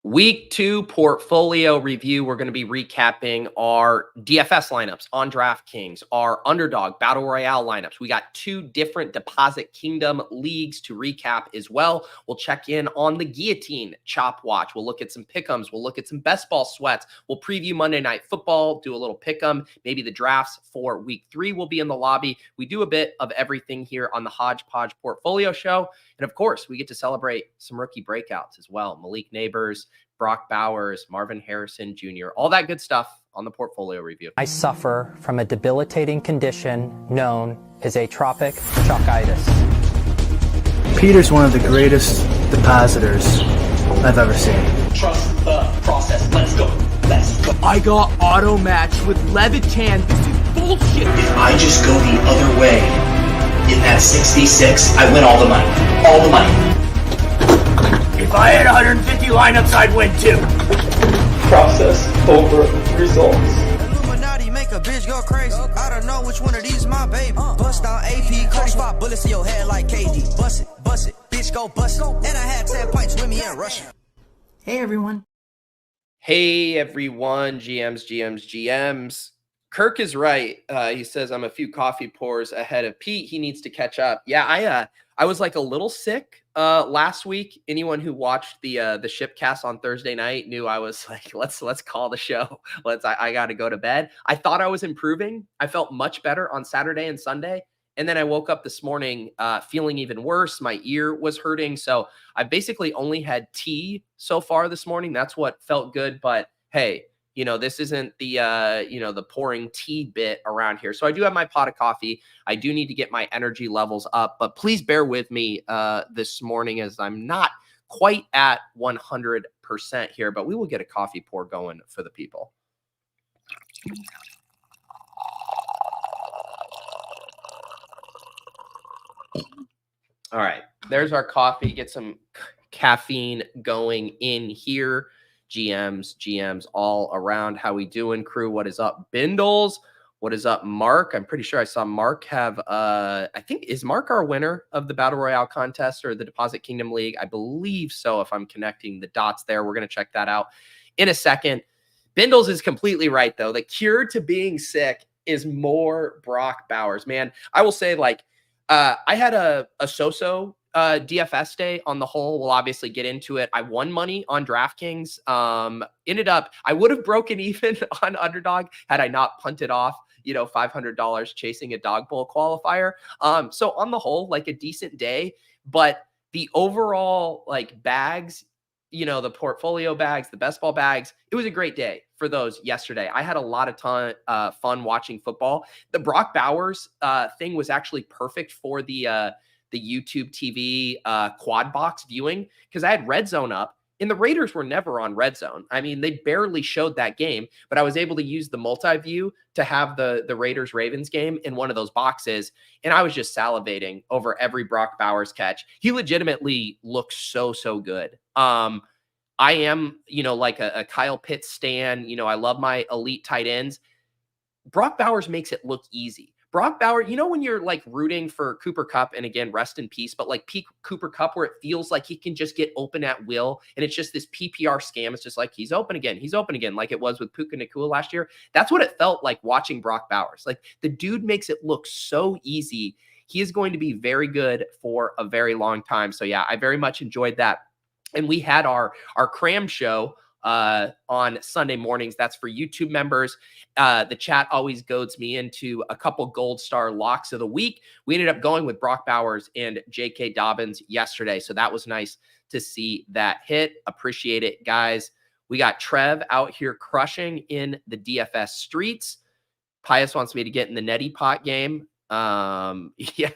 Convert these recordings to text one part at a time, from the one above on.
Week 2 portfolio review. We're going to be recapping our DFS lineups on DraftKings, our Underdog Battle Royale lineups. We got 2 different Deposit Kingdom leagues to recap as well. We'll check in on the Guillotine Chop Watch. We'll look at some pick'ems. We'll look at some best ball sweats. We'll preview Monday Night Football, do a little pick'em. Maybe the drafts for Week 3 will be in the lobby. We do a bit of everything here on the Hodgepodge Portfolio Show. And of course, we get to celebrate some rookie breakouts as well. Malik Nabers, Brock Bowers, Marvin Harrison Jr., all that good stuff on the portfolio review. I suffer from a debilitating condition known as atropic chalkitis. Peter's one of the greatest depositors I've ever seen. Trust the process. Let's go. Let's go. I got auto matched with Levitan. This is bullshit. If I just go the other way in that 66, I win all the money. All the money. If I had 150 lineups, I'd win too. Process over results. Illuminati make a bitch go crazy. I don't know which one of these my baby. Bust down AP, 35 bullets in your head like KD. Bust it, bitch go bust it. And I had 10 pints with me in Russia. Hey everyone. Hey everyone, GMs. Kirk is right. He says I'm a few coffee pours ahead of Pete. He needs to catch up. Yeah, I was like a little sick last week. Anyone who watched the Shipcast on Thursday night knew I was like, let's call the show. I got to go to bed. I thought I was improving. I felt much better on Saturday and Sunday. And then I woke up this morning feeling even worse. My ear was hurting. So I basically only had tea so far this morning. That's what felt good. But hey, this isn't the, the pouring tea bit around here. So I do have my pot of coffee. I do need to get my energy levels up, but please bear with me this morning as I'm not quite at 100% here, but we will get a coffee pour going for the people. All right, there's our coffee. Get some caffeine going in here. GMs all around. How we doing, crew? What is up, Bindles? What is up, Mark? I'm pretty sure I saw Mark have, I think, is Mark our winner of the Battle Royale contest or the Deposit Kingdom League? I believe so, if I'm connecting the dots there. We're going to check that out in a second. Bindles is completely right, though. The cure to being sick is more Brock Bowers. Man, I will say, I had a so-so DFS day on the whole. We'll obviously get into it. I won money on DraftKings. Ended up, I would have broken even on Underdog had I not punted off, $500 chasing a dog bowl qualifier. So on the whole, a decent day, but the overall bags, the portfolio bags, the best ball bags, it was a great day for those yesterday. I had a lot of fun watching football. The Brock Bowers thing was actually perfect for the YouTube TV quad box viewing because I had Red Zone up and the Raiders were never on Red Zone. I mean, they barely showed that game, but I was able to use the multi-view to have the Raiders-Ravens game in one of those boxes, and I was just salivating over every Brock Bowers catch. He legitimately looks so good. I am, a Kyle Pitts stan. I love my elite tight ends. Brock Bowers makes it look easy. Brock Bowers, when you're rooting for Cooper Kupp, and again, rest in peace, but peak Cooper Kupp where it feels like he can just get open at will. And it's just this PPR scam. It's just he's open again, like it was with Puka Nacua last year. That's what it felt like watching Brock Bowers. The dude makes it look so easy. He is going to be very good for a very long time. So yeah, I very much enjoyed that. And we had our cram show on Sunday mornings. That's for YouTube members. The chat always goads me into a couple gold star locks of the week. We ended up going with Brock Bowers and J.K. Dobbins yesterday. So that was nice to see that hit. Appreciate it, guys. We got Trev out here crushing in the DFS streets. Pius wants me to get in the neti pot game. Yeah,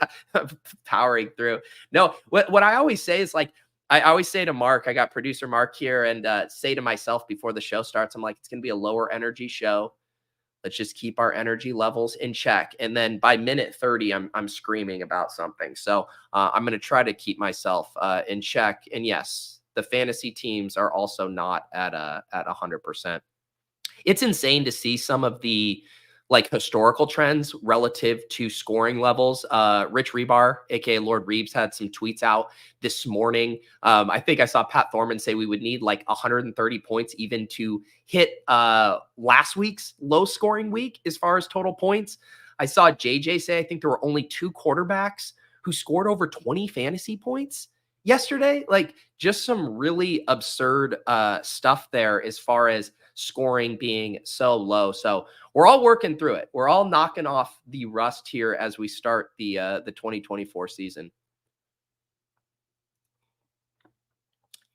powering through. No, what I always say is I always say to Mark, I got producer Mark here, and say to myself before the show starts, I'm like, it's going to be a lower energy show. Let's just keep our energy levels in check. And then by minute 30, I'm screaming about something. So I'm going to try to keep myself in check. And yes, the fantasy teams are also not at 100%. It's insane to see some of the like historical trends relative to scoring levels. Rich Rebar, aka Lord Reeves, had some tweets out this morning. I think I saw Pat Thorman say we would need like 130 points even to hit last week's low scoring week as far as total points. I saw JJ say I think there were only 2 quarterbacks who scored over 20 fantasy points yesterday. Like, just some really absurd stuff there as far as scoring being so low. So we're all working through it. We're all knocking off the rust here as we start the 2024 season.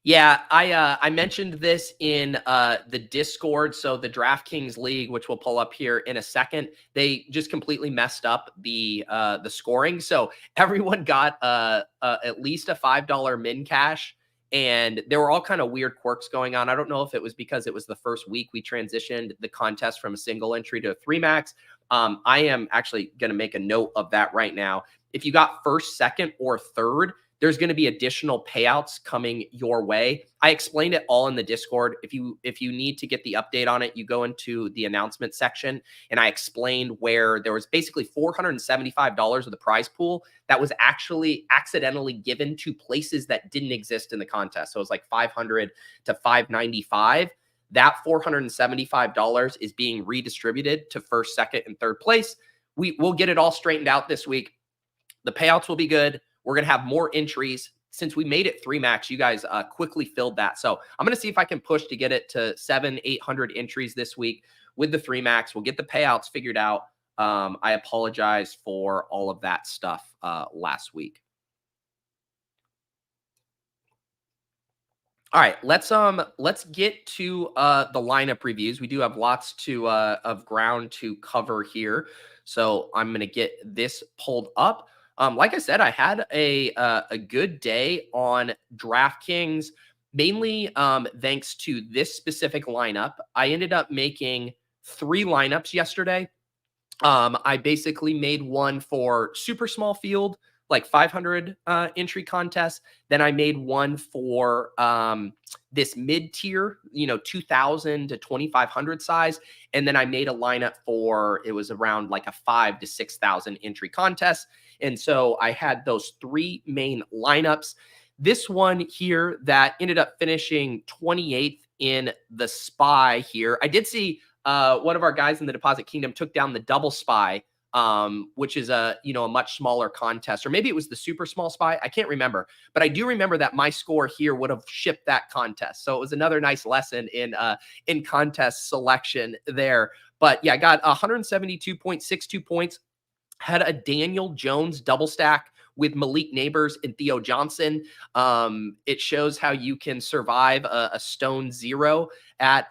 Yeah, I mentioned this in the Discord. So the DraftKings League, which we'll pull up here in a second, they just completely messed up the scoring. So everyone got at least a $5 min cash, and there were all kind of weird quirks going on. I don't know if it was because it was the first week we transitioned the contest from a single entry to a 3 max. I am actually going to make a note of that right now. If you got first, second, or third, there's going to be additional payouts coming your way. I explained it all in the Discord. If you need to get the update on it, you go into the announcement section, and I explained where there was basically $475 of the prize pool that was actually accidentally given to places that didn't exist in the contest. So it was like 500 to 595. That $475 is being redistributed to first, second, and third place. We'll get it all straightened out this week. The payouts will be good. We're going to have more entries. Since we made it 3 max, you guys quickly filled that. So I'm going to see if I can push to get it to 700-800 entries this week with the 3 max. We'll get the payouts figured out. I apologize for all of that stuff last week. All right, let's get to the lineup reviews. We do have lots of ground to cover here. So I'm going to get this pulled up. Like I said, I had a good day on DraftKings, mainly thanks to this specific lineup. I ended up making 3 lineups yesterday. I basically made one for super small field, like 500 entry contest. Then I made one for this mid-tier, 2,000 to 2,500 size. And then I made a lineup for, it was around like a 5,000 to 6,000 entry contest. And so I had those 3 main lineups. This one here that ended up finishing 28th in the SPY here. I did see one of our guys in the Deposit Kingdom took down the double SPY, which is a much smaller contest, or maybe it was the super small SPY. I can't remember, but I do remember that my score here would have shipped that contest. So it was another nice lesson in contest selection there. But yeah, I got 172.62 points. Had a Daniel Jones double stack with Malik Nabers and Theo Johnson. It shows how you can survive a stone 0 at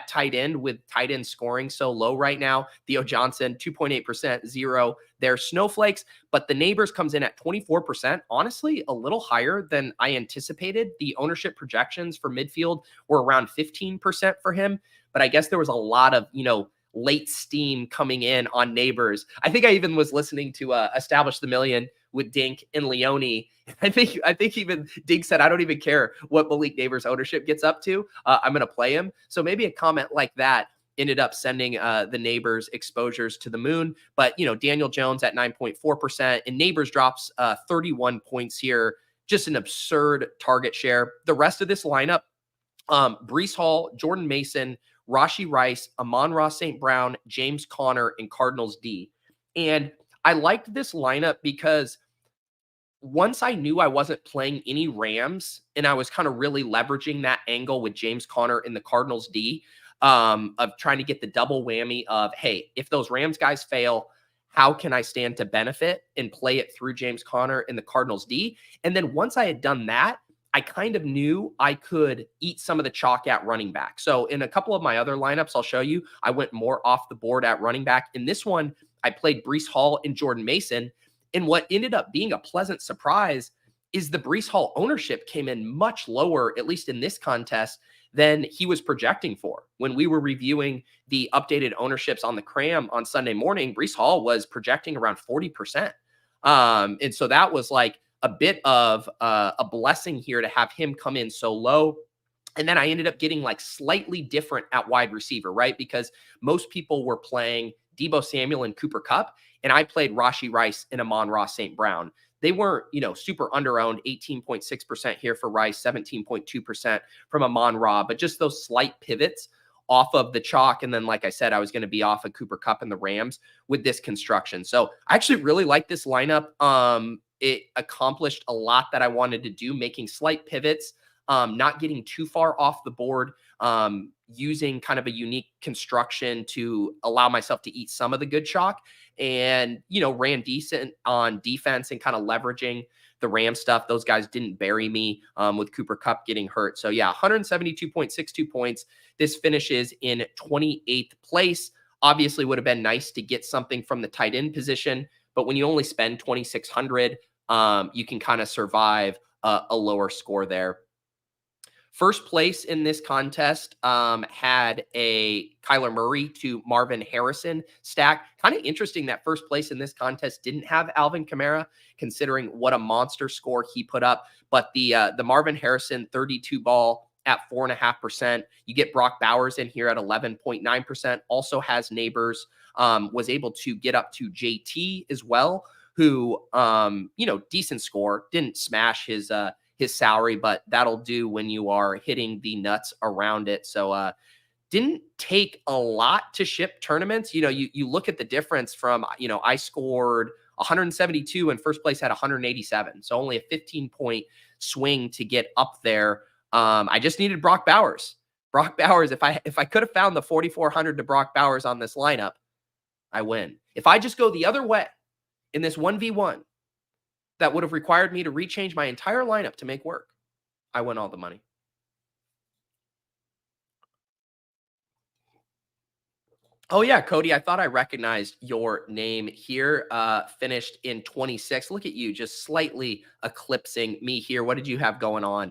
tight end with tight end scoring so low right now. Theo Johnson, 2.8%, 0. They're snowflakes, but the Nabers comes in at 24%. Honestly, a little higher than I anticipated. The ownership projections for midfield were around 15% for him, but I guess there was a lot of, late steam coming in on Nabers. I think I even was listening to Establish the Million with Dink and Leone. I think even Dink said, I don't even care what Malik Nabers ownership gets up to. I'm going to play him. So maybe a comment like that ended up sending the Nabers exposures to the moon. But, Daniel Jones at 9.4% and Nabers drops 31 points here. Just an absurd target share. The rest of this lineup, Breece Hall, Jordan Mason, Rashee Rice, Amon-Ra St. Brown, James Conner, and Cardinals D. And I liked this lineup because once I knew I wasn't playing any Rams and I was kind of really leveraging that angle with James Conner in the Cardinals D, of trying to get the double whammy of, hey, if those Rams guys fail, how can I stand to benefit and play it through James Conner in the Cardinals D? And then once I had done that, I kind of knew I could eat some of the chalk at running back. So in a couple of my other lineups, I'll show you, I went more off the board at running back. In this one, I played Breece Hall and Jordan Mason. And what ended up being a pleasant surprise is the Breece Hall ownership came in much lower, at least in this contest, than he was projecting for. When we were reviewing the updated ownerships on the Cram on Sunday morning, Breece Hall was projecting around 40%. And so that was like a bit of a blessing here to have him come in so low. And then I ended up getting like slightly different at wide receiver, right? Because most people were playing Deebo Samuel and Cooper Kupp, and I played Rashee Rice and Amon-Ra St. Brown. They weren't, super underowned, 18.6% here for Rice, 17.2% from Amon-Ra, but just those slight pivots off of the chalk. And then, like I said, I was going to be off of Cooper Kupp and the Rams with this construction. So I actually really like this lineup. It accomplished a lot that I wanted to do, making slight pivots, not getting too far off the board, using kind of a unique construction to allow myself to eat some of the good chalk, and, ran decent on defense and kind of leveraging the Ram stuff. Those guys didn't bury me with Cooper Kupp getting hurt. So yeah, 172.62 points. This finishes in 28th place. Obviously would have been nice to get something from the tight end position, but when you only spend 2,600, you can kind of survive a lower score there. First place in this contest had a Kyler Murray to Marvin Harrison stack. Kind of interesting that first place in this contest didn't have Alvin Kamara, considering what a monster score he put up. But the Marvin Harrison 32 ball at 4.5%. You get Brock Bowers in here at 11.9%. Also has Nabers. Was able to get up to JT as well, who decent score. Didn't smash his salary, but that'll do when you are hitting the nuts around it. So didn't take a lot to ship tournaments. You look at the difference from, I scored 172 and first place had 187. So only a 15-point swing to get up there. I just needed Brock Bowers. Brock Bowers, if I could have found the 4,400 to Brock Bowers on this lineup, I win. If I just go the other way in this 1v1, that would have required me to rechange my entire lineup to make work, I win all the money. Oh yeah, Cody, I thought I recognized your name here. Finished in 26. Look at you, just slightly eclipsing me here. What did you have going on?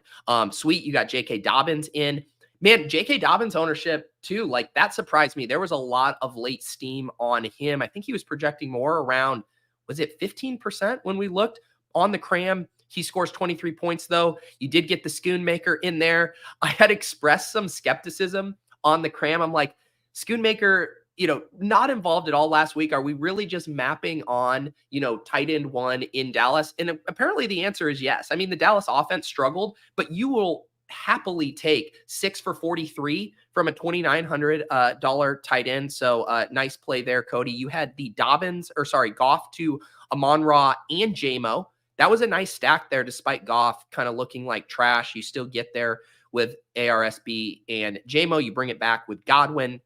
Sweet, you got J.K. Dobbins in. Man, J.K. Dobbins ownership too, like that surprised me. There was a lot of late steam on him. I think he was projecting more around, was it 15% when we looked? On the cram, he scores 23 points, though. You did get the Schoonmaker in there. I had expressed some skepticism on the cram. I'm like, Schoonmaker, not involved at all last week. Are we really just mapping on, tight end one in Dallas? And apparently the answer is yes. I mean, the Dallas offense struggled, but you will happily take 6 for 43 from a $2,900 tight end. So nice play there, Cody. You had the Goff to Amon-Ra and J-Mo. That was a nice stack there, despite Goff kind of looking like trash. You still get there with ARSB and J-Mo. You bring it back with Godwin.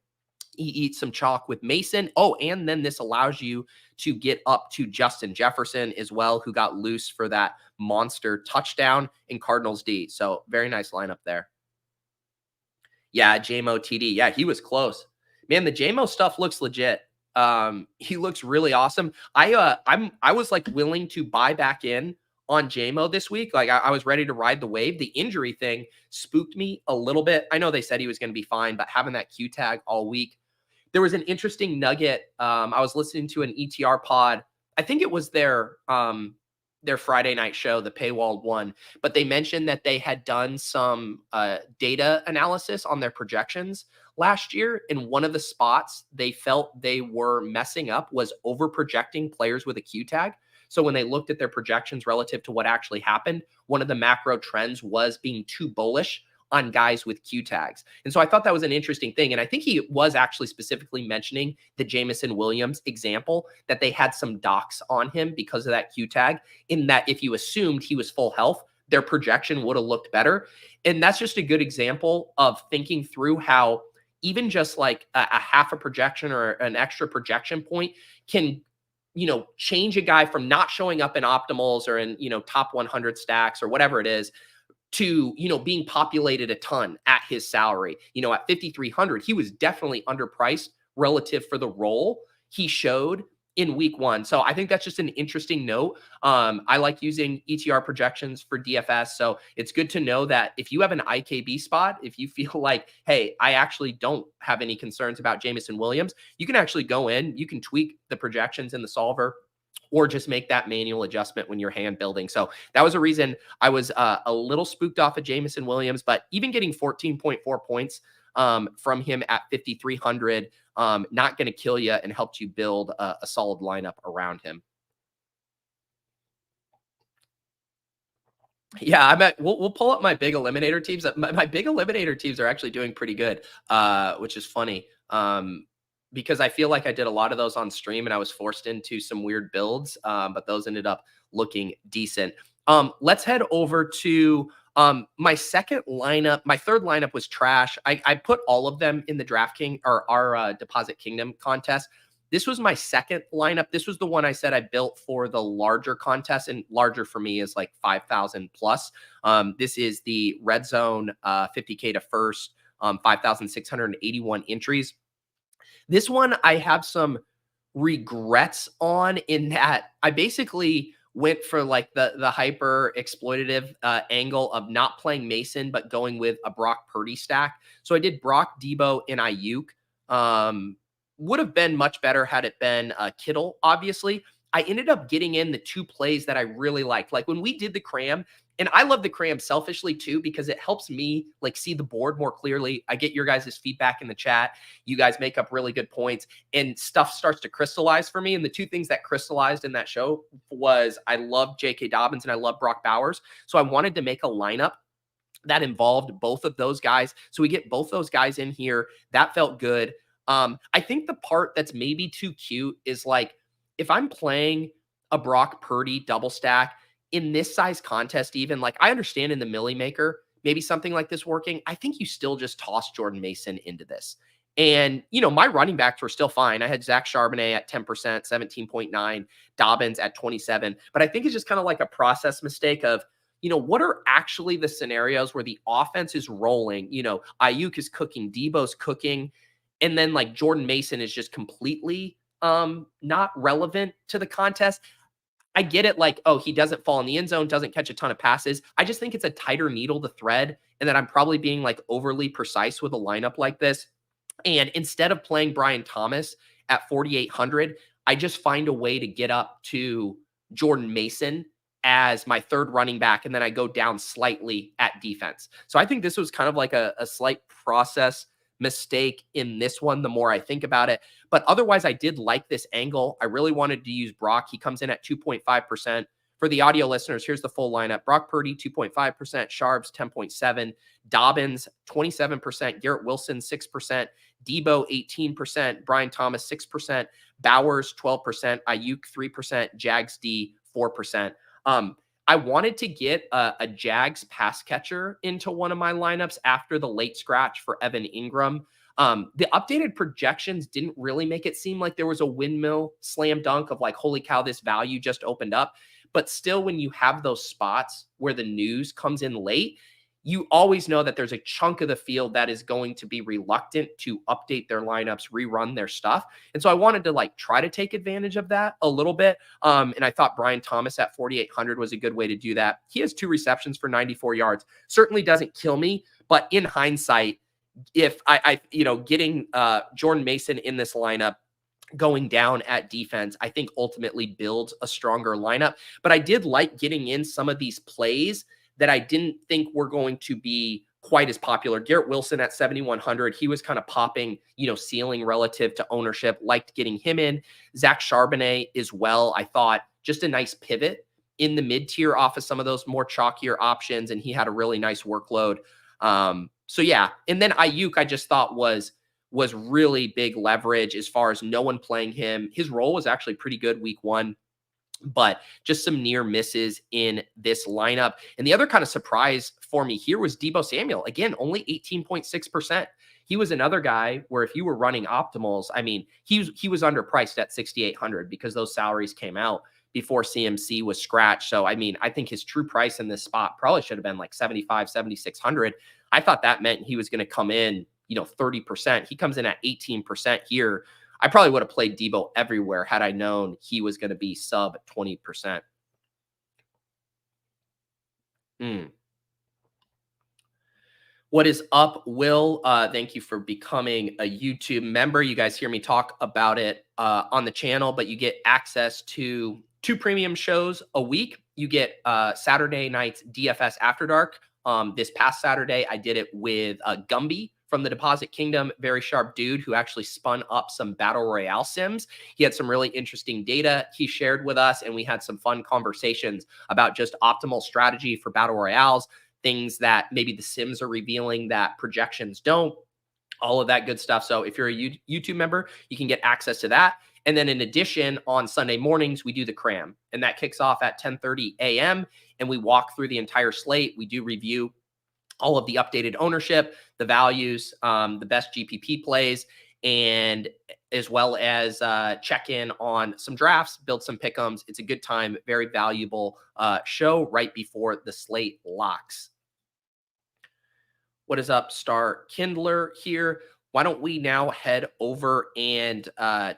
He eats some chalk with Mason. Oh, and then this allows you to get up to Justin Jefferson as well, who got loose for that monster touchdown in Cardinals D. So very nice lineup there. Yeah, J-Mo TD. Yeah, he was close. Man, the J-Mo stuff looks legit. He looks really awesome. I was like willing to buy back in on J-Mo this week. Like I was ready to ride the wave. The injury thing spooked me a little bit. I know they said he was going to be fine, but having that Q tag all week, there was an interesting nugget. I was listening to an ETR pod. I think it was their Friday night show, the paywalled one, but they mentioned that they had done some data analysis on their projections last year. In one of the spots they felt they were messing up was over projecting players with a Q tag. So when they looked at their projections relative to what actually happened, one of the macro trends was being too bullish on guys with Q tags. And so I thought that was an interesting thing. And I think he was actually specifically mentioning the Jameson Williams example, that they had some docs on him because of that Q tag, in that if you assumed he was full health, their projection would have looked better. And that's just a good example of thinking through how even just like a half a projection or an extra projection point can, change a guy from not showing up in optimals or in, top 100 stacks or whatever it is, to, being populated a ton at his salary. At 5,300, he was definitely underpriced relative for the role he showed in week one. So I think that's just an interesting note. I like using ETR projections for DFS. So it's good to know that if you have an IKB spot, if you feel like, hey, I actually don't have any concerns about Jameson Williams, you can actually go in, you can tweak the projections in the solver, or just make that manual adjustment when you're hand building. So that was a reason I was a little spooked off of Jameson Williams, but even getting 14.4 points from him at 5,300. Not going to kill you and helped you build a solid lineup around him. Yeah, we'll pull up my big eliminator teams. My big eliminator teams are actually doing pretty good, which is funny. Because I feel like I did a lot of those on stream and I was forced into some weird builds, but those ended up looking decent. Let's head over to my second lineup. My third lineup was trash. I put all of them in the DraftKings or our Deposit Kingdom contest. This was my second lineup. This was the one I said I built for the larger contest, and larger for me is like 5,000 plus. This is the Red Zone 50K to first, 5,681 entries. This one I have some regrets on in that I basically went for like the hyper exploitative angle of not playing Mason, but going with a Brock Purdy stack. So I did Brock, Debo, and Ayuk. Would have been much better had it been Kittle, obviously. I ended up getting in the two plays that I really liked. Like when we did the cram, and I love the cram selfishly too, because it helps me like see the board more clearly. I get your guys' feedback in the chat. You guys make up really good points and stuff starts to crystallize for me. And the two things that crystallized in that show was I love J.K. Dobbins and I love Brock Bowers. So I wanted to make a lineup that involved both of those guys. So we get both those guys in here. That felt good. I think the part that's maybe too cute is like, if I'm playing a Brock Purdy double stack in this size contest, even like I understand in the Millie Maker, maybe something like this working, I think you still just toss Jordan Mason into this. And, you know, my running backs were still fine. I had Zach Charbonnet at 10%, 17.9, Dobbins at 27. But I think it's just kind of like a process mistake of, you know, what are actually the scenarios where the offense is rolling? You know, Ayuk is cooking, Debo's cooking, and then like Jordan Mason is just completely not relevant to the contest. I get it. Like, oh, he doesn't fall in the end zone, doesn't catch a ton of passes. I just think it's a tighter needle to thread and that I'm probably being like overly precise with a lineup like this. And instead of playing Brian Thomas at 4,800, I just find a way to get up to Jordan Mason as my third running back. And then I go down slightly at defense. So I think this was kind of like a slight process mistake in this one, the more I think about it. But otherwise, I did like this angle. I really wanted to use Brock. He comes in at 2.5%. For the audio listeners, here's the full lineup. Brock Purdy, 2.5%. Sharps, 10.7%. Dobbins, 27%. Garrett Wilson, 6%. Debo, 18%. Brian Thomas, 6%. Bowers, 12%. Ayuk, 3%. Jags D, 4%. I wanted to get a Jags pass catcher into one of my lineups after the late scratch for Evan Ingram. The updated projections didn't really make it seem like there was a windmill slam dunk of like, holy cow, this value just opened up. But still, when you have those spots where the news comes in late, you always know that there's a chunk of the field that is going to be reluctant to update their lineups, rerun their stuff. And so I wanted to like try to take advantage of that a little bit. And I thought Brian Thomas at 4,800 was a good way to do that. He has 2 receptions for 94 yards. Certainly doesn't kill me, but in hindsight, if I getting Jordan Mason in this lineup, going down at defense, I think ultimately builds a stronger lineup. But I did like getting in some of these plays that I didn't think were going to be quite as popular. Garrett Wilson at 7,100, he was kind of popping, ceiling relative to ownership. Liked getting him in. Zach Charbonnet as well. I thought just a nice pivot in the mid-tier off of some of those more chalkier options, and he had a really nice workload. So yeah, and then Ayuk I just thought was really big leverage as far as no one playing him. His role was actually pretty good week 1. But just some near misses in this lineup. And the other kind of surprise for me here was Deebo Samuel. Again, only 18.6%. He was another guy where if you were running optimals, I mean, he was underpriced at 6,800 because those salaries came out before CMC was scratched. So, I mean, I think his true price in this spot probably should have been like 75, 7,600. I thought that meant he was going to come in, 30%. He comes in at 18% here. I probably would have played Debo everywhere had I known he was going to be sub 20%. What is up, Will? Thank you for becoming a YouTube member. You guys hear me talk about it on the channel, but you get access to 2 premium shows a week. You get Saturday night's DFS After Dark. This past Saturday, I did it with Gumby from the Deposit Kingdom, very sharp dude who actually spun up some battle royale sims. He had some really interesting data he shared with us, and we had some fun conversations about just optimal strategy for battle royales, things that maybe the sims are revealing that projections don't, all of that good stuff. So if you're a YouTube member, you can get access to that. And then in addition, on Sunday mornings, we do the cram, and that kicks off at 10:30 a.m. And we walk through the entire slate. We do review all of the updated ownership, the values, the best GPP plays, and as well as check in on some drafts, build some pick'ems. It's a good time, very valuable show right before the slate locks. What is up, Star Kindler here? Why don't we now head over and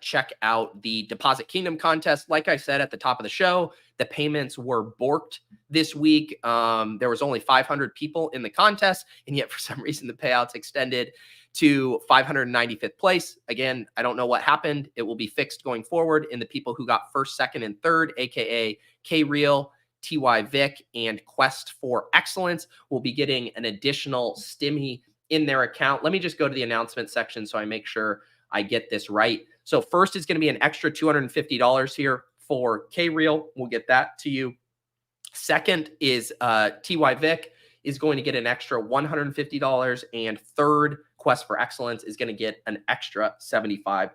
check out the Deposit Kingdom contest? Like I said at the top of the show, the payments were borked this week. There was only 500 people in the contest, and yet for some reason the payouts extended to 595th place. Again, I don't know what happened. It will be fixed going forward. And the people who got first, second, and third, aka K-Real, TY Vic, and Quest for Excellence, will be getting an additional stimmy in their account. Let me just go to the announcement section so I make sure I get this right. So first is going to be an extra $250 here for K-Real. We'll get that to you. Second is TY Vic is going to get an extra $150. And third, Quest for Excellence is going to get an extra $75.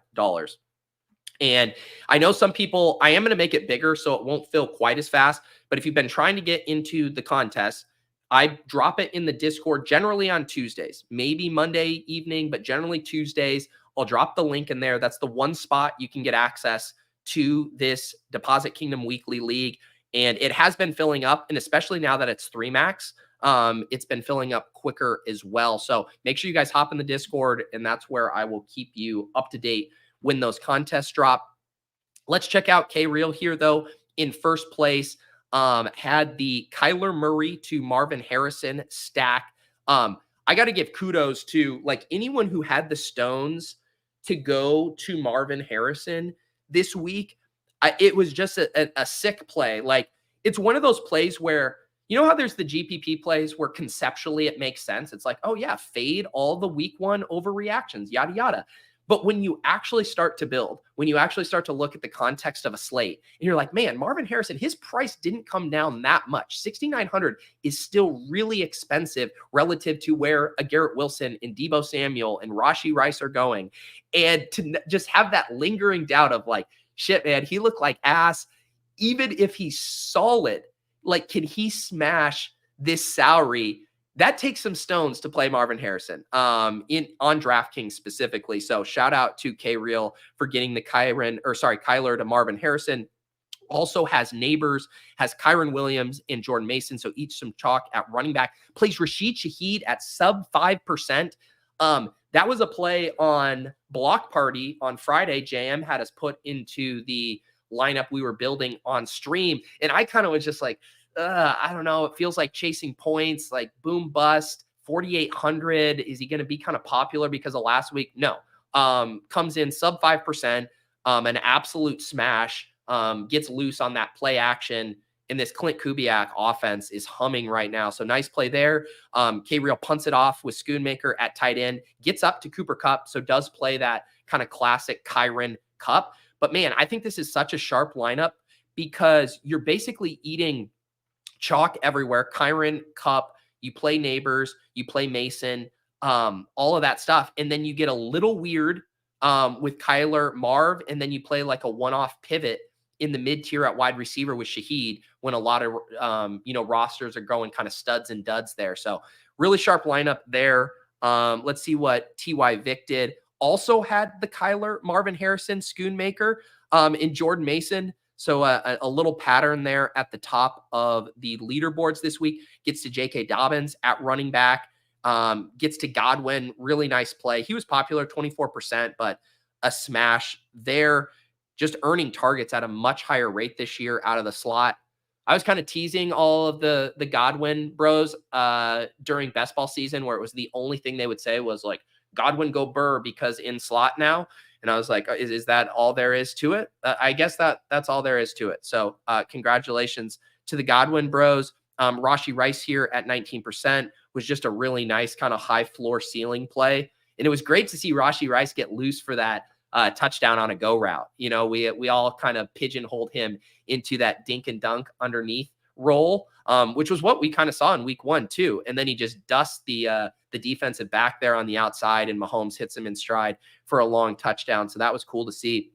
And I know some people, I am going to make it bigger so it won't fill quite as fast. But if you've been trying to get into the contest, I drop it in the Discord generally on Tuesdays, maybe Monday evening, but generally Tuesdays. I'll drop the link in there. That's the one spot you can get access to this Deposit Kingdom Weekly League. And it has been filling up, and especially now that it's 3 max, it's been filling up quicker as well. So make sure you guys hop in the Discord, and that's where I will keep you up to date when those contests drop. Let's check out K-Real here, though. In first place, had the Kyler Murray to Marvin Harrison stack. I got to give kudos to like anyone who had the stones to go to Marvin Harrison this week. It was just a sick play. Like, it's one of those plays where, you know how there's the GPP plays where conceptually it makes sense. It's like, oh yeah, fade all the week one overreactions, yada, yada. But when you actually start to build, when you actually start to look at the context of a slate, and you're like, man, Marvin Harrison, his price didn't come down that much. 6,900 is still really expensive relative to where a Garrett Wilson and Deebo Samuel and Rashee Rice are going. And to just have that lingering doubt of like, shit, man, he looked like ass. Even if he's solid, like, can he smash this salary? That takes some stones to play Marvin Harrison on DraftKings specifically. So shout out to K-Real for getting the Kyler to Marvin Harrison. Also has Nabers, has Kyron Williams and Jordan Mason. So each some chalk at running back. Plays Rashid Shaheed at sub 5%. That was a play on Block Party on Friday. JM had us put into the lineup we were building on stream. And I kind of was just like, I don't know. It feels like chasing points, like boom bust, 4,800. Is he going to be kind of popular because of last week? No. Comes in sub 5%, an absolute smash, gets loose on that play action. And this Clint Kubiak offense is humming right now. So nice play there. K-Real punts it off with Schoonmaker at tight end, gets up to Cooper Kupp. So does play that kind of classic Kyron Kupp. But man, I think this is such a sharp lineup because you're basically eating chalk everywhere. Kyron, Kupp, you play Nabers, you play Mason, all of that stuff. And then you get a little weird with Kyler, Marv, and then you play like a one-off pivot in the mid-tier at wide receiver with Shaheed when a lot of, rosters are going kind of studs and duds there. So really sharp lineup there. Let's see what TY Vic did. Also had the Kyler, Marvin Harrison, Schoonmaker, and Jordan Mason. So a little pattern there at the top of the leaderboards this week. Gets to J.K. Dobbins at running back. Gets to Godwin. Really nice play. He was popular, 24%, but a smash there. Just earning targets at a much higher rate this year out of the slot. I was kind of teasing all of the Godwin bros during best ball season, where it was the only thing they would say was like, Godwin go Burr because in slot now. And I was like, is that all there is to it? I guess that's all there is to it. So congratulations to the Godwin bros. Rashee Rice here at 19% was just a really nice kind of high floor ceiling play. And it was great to see Rashee Rice get loose for that touchdown on a go route. You know, we all kind of pigeonholed him into that dink and dunk underneath role, which was what we kind of saw in week 1 too. And then he just dusts the defensive back there on the outside, and Mahomes hits him in stride for a long touchdown. So that was cool to see.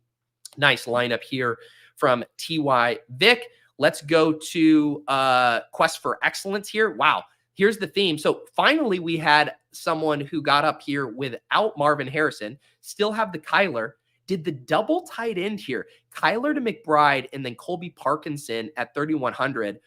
Nice lineup here from T.Y. Vick. Let's go to Quest for Excellence here. Wow. Here's the theme. So finally, we had someone who got up here without Marvin Harrison, still have the Kyler, did the double tight end here, Kyler to McBride, and then Colby Parkinson at 3,100.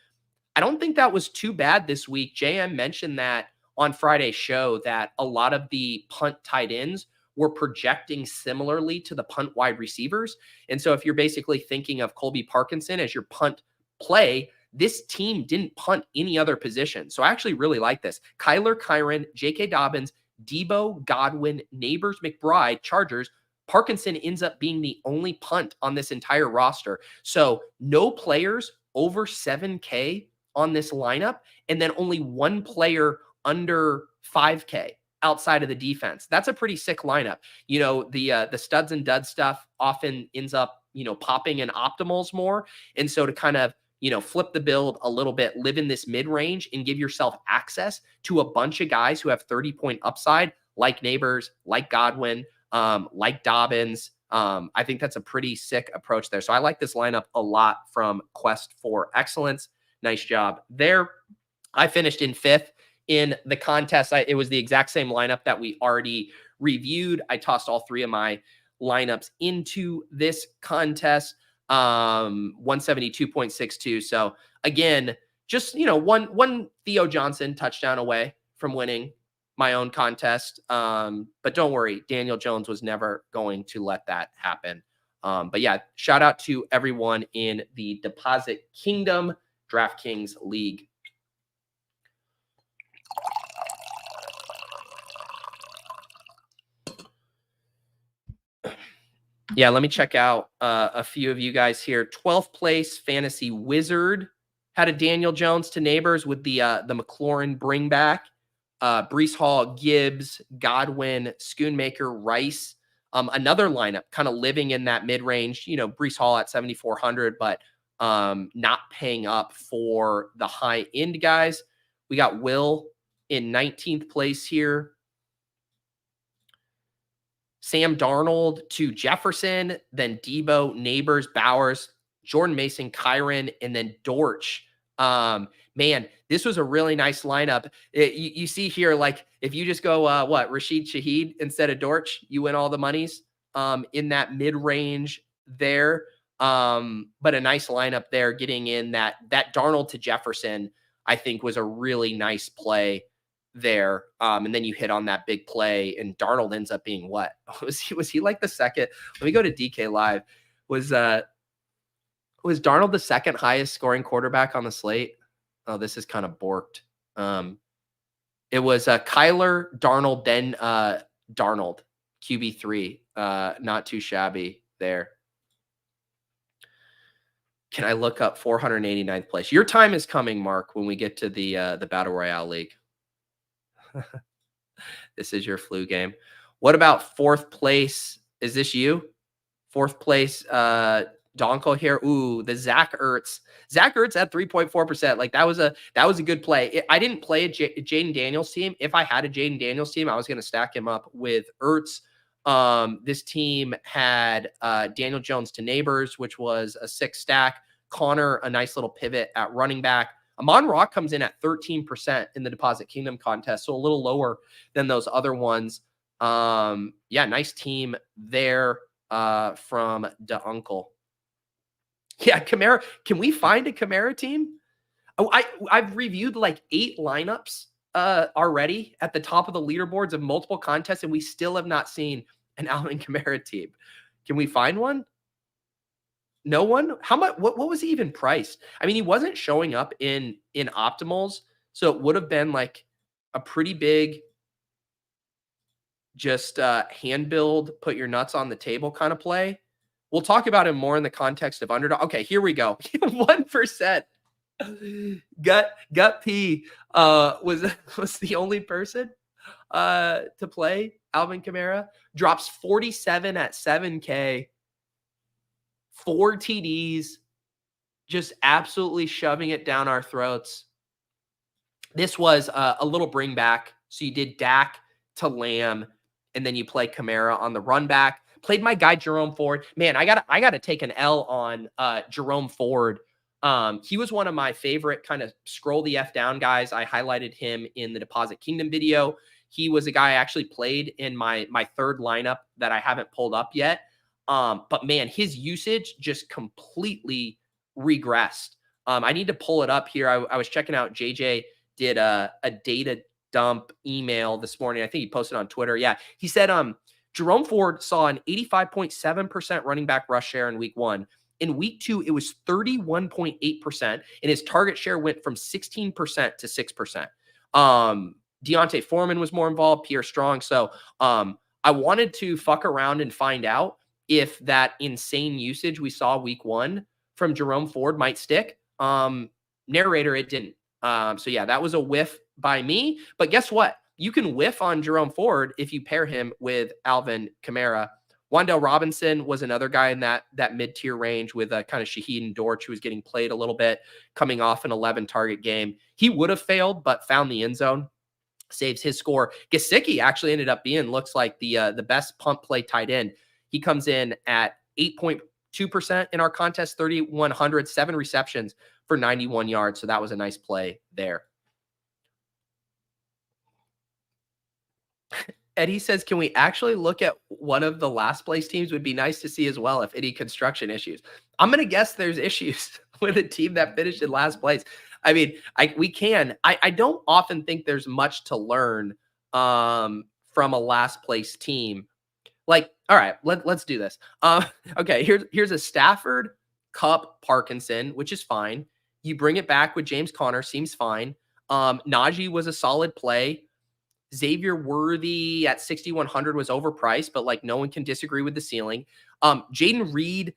I don't think that was too bad this week. JM mentioned that on Friday's show, that a lot of the punt tight ends were projecting similarly to the punt wide receivers. And so if you're basically thinking of Colby Parkinson as your punt play, this team didn't punt any other position. So I actually really like this. Kyler, Kyron, J.K. Dobbins, Debo, Godwin, Nabers, McBride, Chargers. Parkinson ends up being the only punt on this entire roster. So no players over 7K on this lineup, and then only one player under 5K outside of the defense. That's a pretty sick lineup. You know, the studs and duds stuff often ends up, you know, popping in optimals more. And so to kind of, you know, flip the build a little bit, live in this mid-range and give yourself access to a bunch of guys who have 30-point upside, like Nabers, like Godwin, like Dobbins. I think that's a pretty sick approach there. So I like this lineup a lot from Quest for Excellence. Nice job there. I finished in 5th in the contest. It was the exact same lineup that we already reviewed. I tossed all 3 of my lineups into this contest. 172.62. So again, just, you know, one Theo Johnson touchdown away from winning my own contest. But don't worry, Daniel Jones was never going to let that happen. But yeah, shout out to everyone in the Deposit Kingdom DraftKings League. Yeah, let me check out a few of you guys here. 12th place Fantasy Wizard had a Daniel Jones to Nabers with the McLaurin bring back. Breece Hall, Gibbs, Godwin, Schoonmaker, Rice. Another lineup kind of living in that mid-range, you know, Breece Hall at 7,400, but not paying up for the high-end guys. We got Will in 19th place here. Sam Darnold to Jefferson, then Debo, Nabers, Bowers, Jordan Mason, Kyron, and then Dortch. Man, this was a really nice lineup. You see here, like, if you just go, Rashid Shaheed instead of Dortch, you win all the monies in that mid-range there. But a nice lineup there, getting in that Darnold to Jefferson, I think was a really nice play there. And then you hit on that big play, and Darnold ends up being what? Was he like the second? Let me go to DK Live. Was Darnold the second highest scoring quarterback on the slate? Oh, this is kind of borked. It was Kyler, Darnold, then Darnold, QB3. Not too shabby there. Can I look up 489th place? Your time is coming, Mark, when we get to the Battle Royale League. This is your flu game. What about 4th place? Is this you? 4th place, Donko here. Ooh, the Zach Ertz. Zach Ertz at 3.4%. Like that was a good play. I didn't play a Jaden Daniels team. If I had a Jaden Daniels team, I was going to stack him up with Ertz. This team had Daniel Jones to Nabers, which was a 6 stack. Connor, a nice little pivot at running back. Amon-Ra comes in at 13% in the Deposit Kingdom contest, so a little lower than those other ones. Yeah, nice team there from the uncle. Yeah, Kamara. Can we find a Kamara team? Oh, I've reviewed like 8 lineups already at the top of the leaderboards of multiple contests, and we still have not seen an Alvin Kamara team. Can we find one? No one? How much? What was he even priced? I mean, he wasn't showing up in optimals, so it would have been like a pretty big, just hand build, put your nuts on the table kind of play. We'll talk about him more in the context of Underdog. Okay, here we go. 1%. Gut P was the only person to play Alvin Kamara. Drops 47 at 7K. 4 TDs. Just absolutely shoving it down our throats. This was a little bring back. So you did Dak to Lamb, and then you play Kamara on the run back. Played my guy Jerome Ford. Man, I gotta take an L on Jerome Ford. He was one of my favorite kind of scroll the F down guys. I highlighted him in the Deposit Kingdom video. He was a guy I actually played in my third lineup that I haven't pulled up yet. But man, his usage just completely regressed. I need to pull it up here. I was checking out JJ did a data dump email this morning. I think he posted on Twitter. Yeah. He said, Jerome Ford saw an 85.7% running back rush share in week 1. In week 2, it was 31.8%, and his target share went from 16% to 6%. Deontay Foreman was more involved, Pierre Strong. So I wanted to fuck around and find out if that insane usage we saw week 1 from Jerome Ford might stick. Narrator, it didn't. So yeah, that was a whiff by me. But guess what? You can whiff on Jerome Ford if you pair him with Alvin Kamara. Wan'Dale Robinson was another guy in that mid-tier range with a kind of Shaheed and Dortch, who was getting played a little bit, coming off an 11-target game. He would have failed, but found the end zone, saves his score. Gesicki actually ended up being, looks like the best punt play tight end. He comes in at 8.2% in our contest, 3,100, 7 receptions for 91 yards. So that was a nice play there. Eddie says, can we actually look at one of the last place teams? Would be nice to see as well if any construction issues. I'm going to guess there's issues with a team that finished in last place. I mean, we can. I don't often think there's much to learn from a last place team. Like, all right, let's do this. Okay, here's a Stafford, Kupp, Parkinson, which is fine. You bring it back with James Conner, seems fine. Najee was a solid play. Xavier Worthy at 6,100 was overpriced, but like no one can disagree with the ceiling. Jaden Reed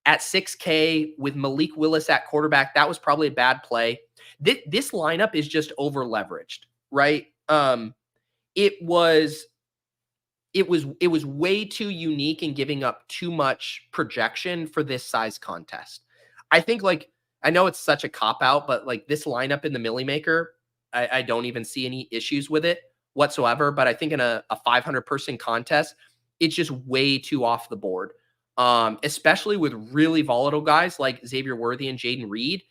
at 6K with Malik Willis at quarterback. That was probably a bad play. This lineup is just over leveraged, right? It was way too unique and giving up too much projection for this size contest. I think, like, I know it's such a cop out, but like this lineup in the Millie Maker, I don't even see any issues with it whatsoever. But I think in a 500 person contest, it's just way too off the board. Especially with really volatile guys like Xavier Worthy and Jaden Reed.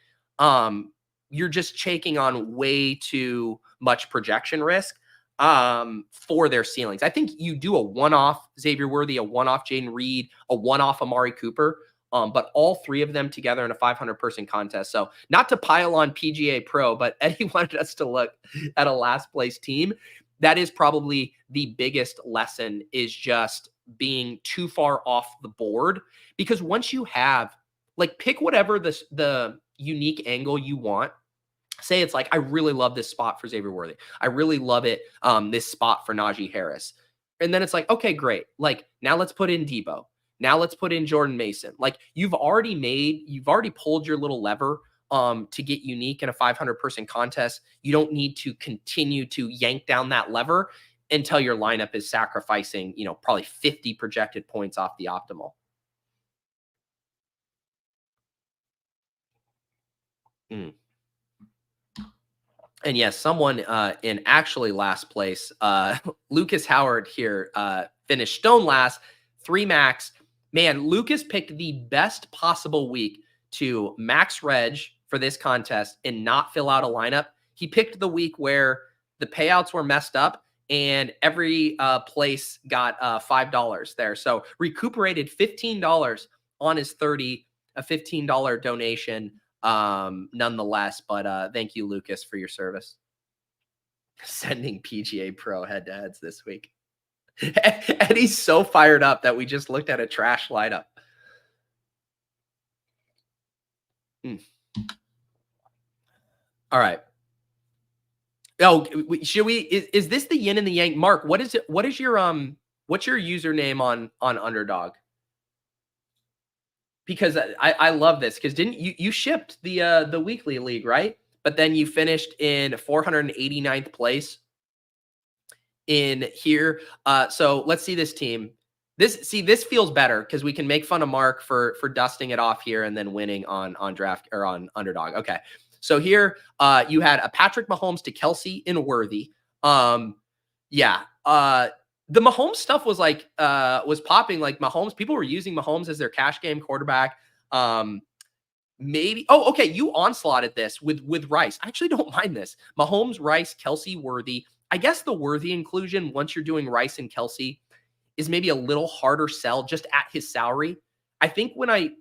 You're just taking on way too much projection risk for their ceilings. I think you do a one-off Xavier Worthy, a one-off Jaden Reed, a one-off Amari Cooper, but all 3 of them together in a 500 person contest. So not to pile on PGA Pro, but Eddie wanted us to look at a last place team. That is probably the biggest lesson, is just being too far off the board. Because once you have, like, pick whatever the unique angle you want. Say it's like, I really love this spot for Xavier Worthy. I really love it, this spot for Najee Harris. And then it's like, okay, great. Like, now let's put in Debo. Now let's put in Jordan Mason. Like, you've already pulled your little lever to get unique in a 500 person contest. You don't need to continue to yank down that lever until your lineup is sacrificing, probably 50 projected points off the optimal. And yes, someone in actually last place, Lucas Howard here, finished stone last, 3 max. Man, Lucas picked the best possible week to max reg for this contest and not fill out a lineup. He picked the week where the payouts were messed up and every place got $5 there. So recuperated $15 on his 30, a $15 donation nonetheless. But thank you, Lucas, for your service. Sending PGA Pro head-to-heads this week. And he's so fired up that we just looked at a trash lineup. All right. Oh, should we? Is this the yin and the yang? Mark, what is it? What is your what's your username on Underdog? because I love this, because didn't you shipped the weekly league, right? But then you finished in 489th place in here. So let's see this team. This feels better because we can make fun of Mark for dusting it off here and then winning on draft or on Underdog. Okay. So here you had a Patrick Mahomes to Kelsey in Worthy. Yeah. The Mahomes stuff was like was popping. Like Mahomes, people were using Mahomes as their cash game quarterback. Maybe. Oh, okay. You onslaughted this with Rice. I actually don't mind this. Mahomes, Rice, Kelsey, Worthy. I guess the Worthy inclusion, once you're doing Rice and Kelsey, is maybe a little harder sell just at his salary. I think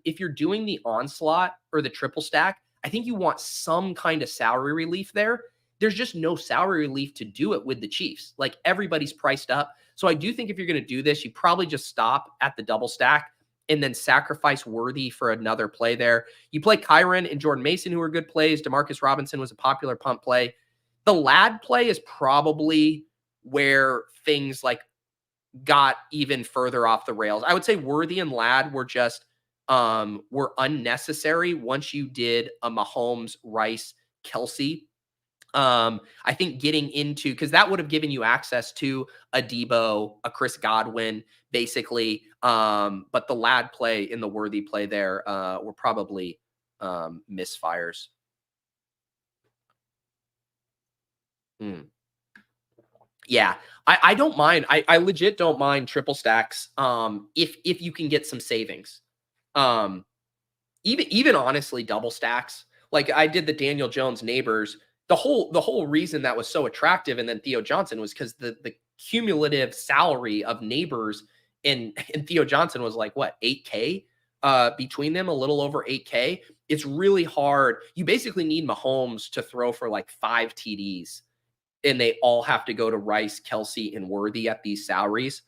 if you're doing the onslaught or the triple stack, I think you want some kind of salary relief there. There's just no salary relief to do it with the Chiefs. Like everybody's priced up. So I do think if you're going to do this, you probably just stop at the double stack and then sacrifice Worthy for another play there. You play Kyron and Jordan Mason, who are good plays. Demarcus Robinson was a popular punt play. The Lad play is probably where things like got even further off the rails. I would say Worthy and Lad were just were unnecessary once you did a Mahomes, Rice, Kelsey. I think getting into, because that would have given you access to a Debo, a Chris Godwin, basically. But the Lad play and the Worthy play there were probably misfires. Yeah, I don't mind. I legit don't mind triple stacks if you can get some savings. Even honestly, double stacks. Like I did the Daniel Jones Nabers. The whole reason that was so attractive, and then Theo Johnson, was because the cumulative salary of Nabers and Theo Johnson was like what, 8K between them, a little over 8K. It's really hard. You basically need Mahomes to throw for like 5 TDs. And they all have to go to Rice, Kelsey, and Worthy at these salaries.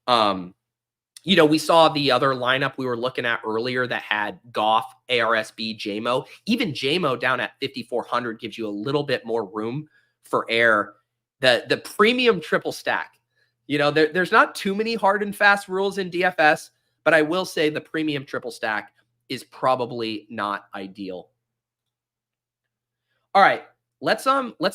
We saw the other lineup we were looking at earlier that had Goff, ARSB, JMO. Even JMO down at 5,400 gives you a little bit more room for air. The premium triple stack. There's not too many hard and fast rules in DFS, but I will say the premium triple stack is probably not ideal. All right. Let's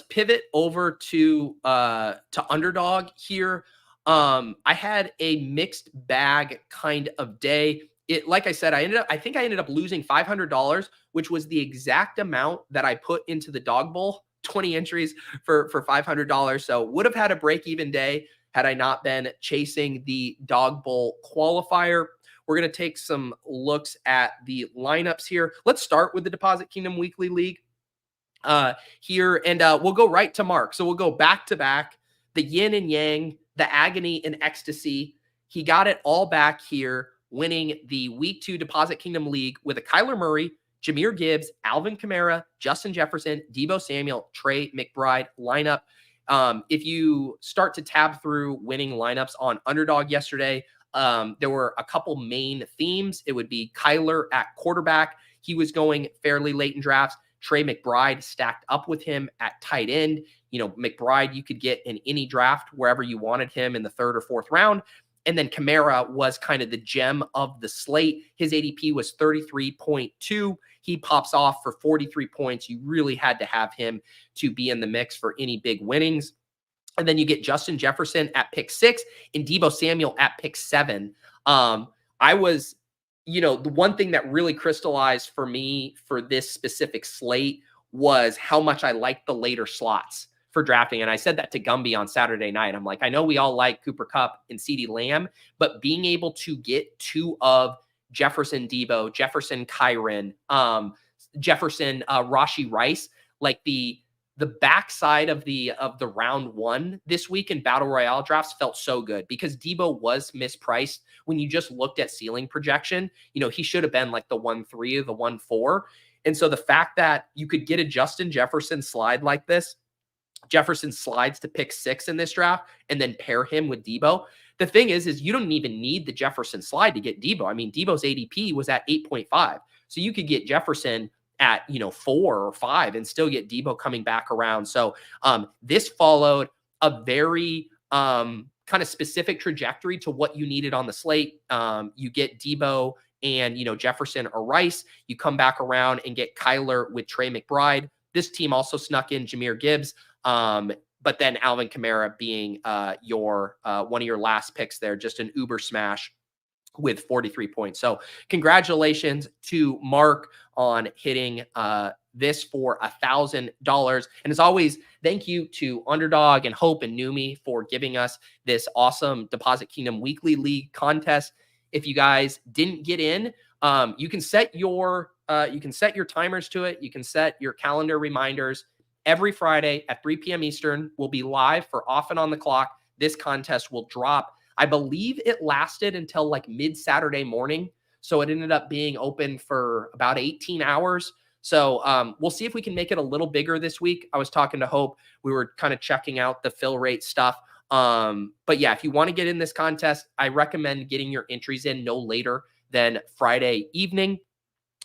pivot over to Underdog here. I had a mixed bag kind of day. Like I said, I think I ended up losing $500, which was the exact amount that I put into the dog bowl, 20 entries for $500. So would have had a break-even day had I not been chasing the dog bowl qualifier. We're going to take some looks at the lineups here. Let's start with the Deposit Kingdom Weekly League. Here, and we'll go right to Mark. So we'll go back to back, the yin and yang, the agony and ecstasy. He got it all back here, winning the Week 2 Deposit Kingdom League with a Kyler Murray, Jahmyr Gibbs, Alvin Kamara, Justin Jefferson, Deebo Samuel, Trey McBride lineup. If you start to tab through winning lineups on Underdog yesterday, there were a couple main themes. It would be Kyler at quarterback. He was going fairly late in drafts. Trey McBride stacked up with him at tight end. McBride you could get in any draft wherever you wanted him in the 3rd or 4th round. And then Kamara was kind of the gem of the slate. His ADP was 33.2. He pops off for 43 points. You really had to have him to be in the mix for any big winnings. And then you get Justin Jefferson at pick 6 and Deebo Samuel at pick 7. The one thing that really crystallized for me for this specific slate was how much I liked the later slots for drafting. And I said that to Gumby on Saturday night. I'm like, I know we all like Cooper Kupp and CeeDee Lamb, but being able to get 2 of Jefferson Deebo, Jefferson Kyron, Jefferson Rashee Rice, like the backside of the round 1 this week in Battle Royale drafts felt so good because Deebo was mispriced. When you just looked at ceiling projection, he should have been like the 1-3 or the 1-4. And so the fact that you could get a Justin Jefferson slide like this, Jefferson slides to pick 6 in this draft and then pair him with Deebo. The thing is you don't even need the Jefferson slide to get Deebo. I mean, Deebo's ADP was at 8.5. So you could get Jefferson at 4 or 5 and still get Deebo coming back around. So this followed a very kind of specific trajectory to what you needed on the slate. You get Debo and, Jefferson or Rice. You come back around and get Kyler with Trey McBride. This team also snuck in Jahmyr Gibbs. But then Alvin Kamara being your one of your last picks there, just an uber smash with 43 points. So congratulations to Mark on hitting this for $1,000. And as always, thank you to Underdog and Hope and Numi for giving us this awesome Deposit Kingdom Weekly League contest. If you guys didn't get in, you can set your timers to it. You can set your calendar reminders. Every Friday at 3 p.m. Eastern, we'll be live for Off and On the Clock. This contest will drop. I believe it lasted until like mid-Saturday morning. So it ended up being open for about 18 hours. So we'll see if we can make it a little bigger this week. I was talking to Hope. We were kind of checking out the fill rate stuff. But yeah, if you want to get in this contest, I recommend getting your entries in no later than Friday evening.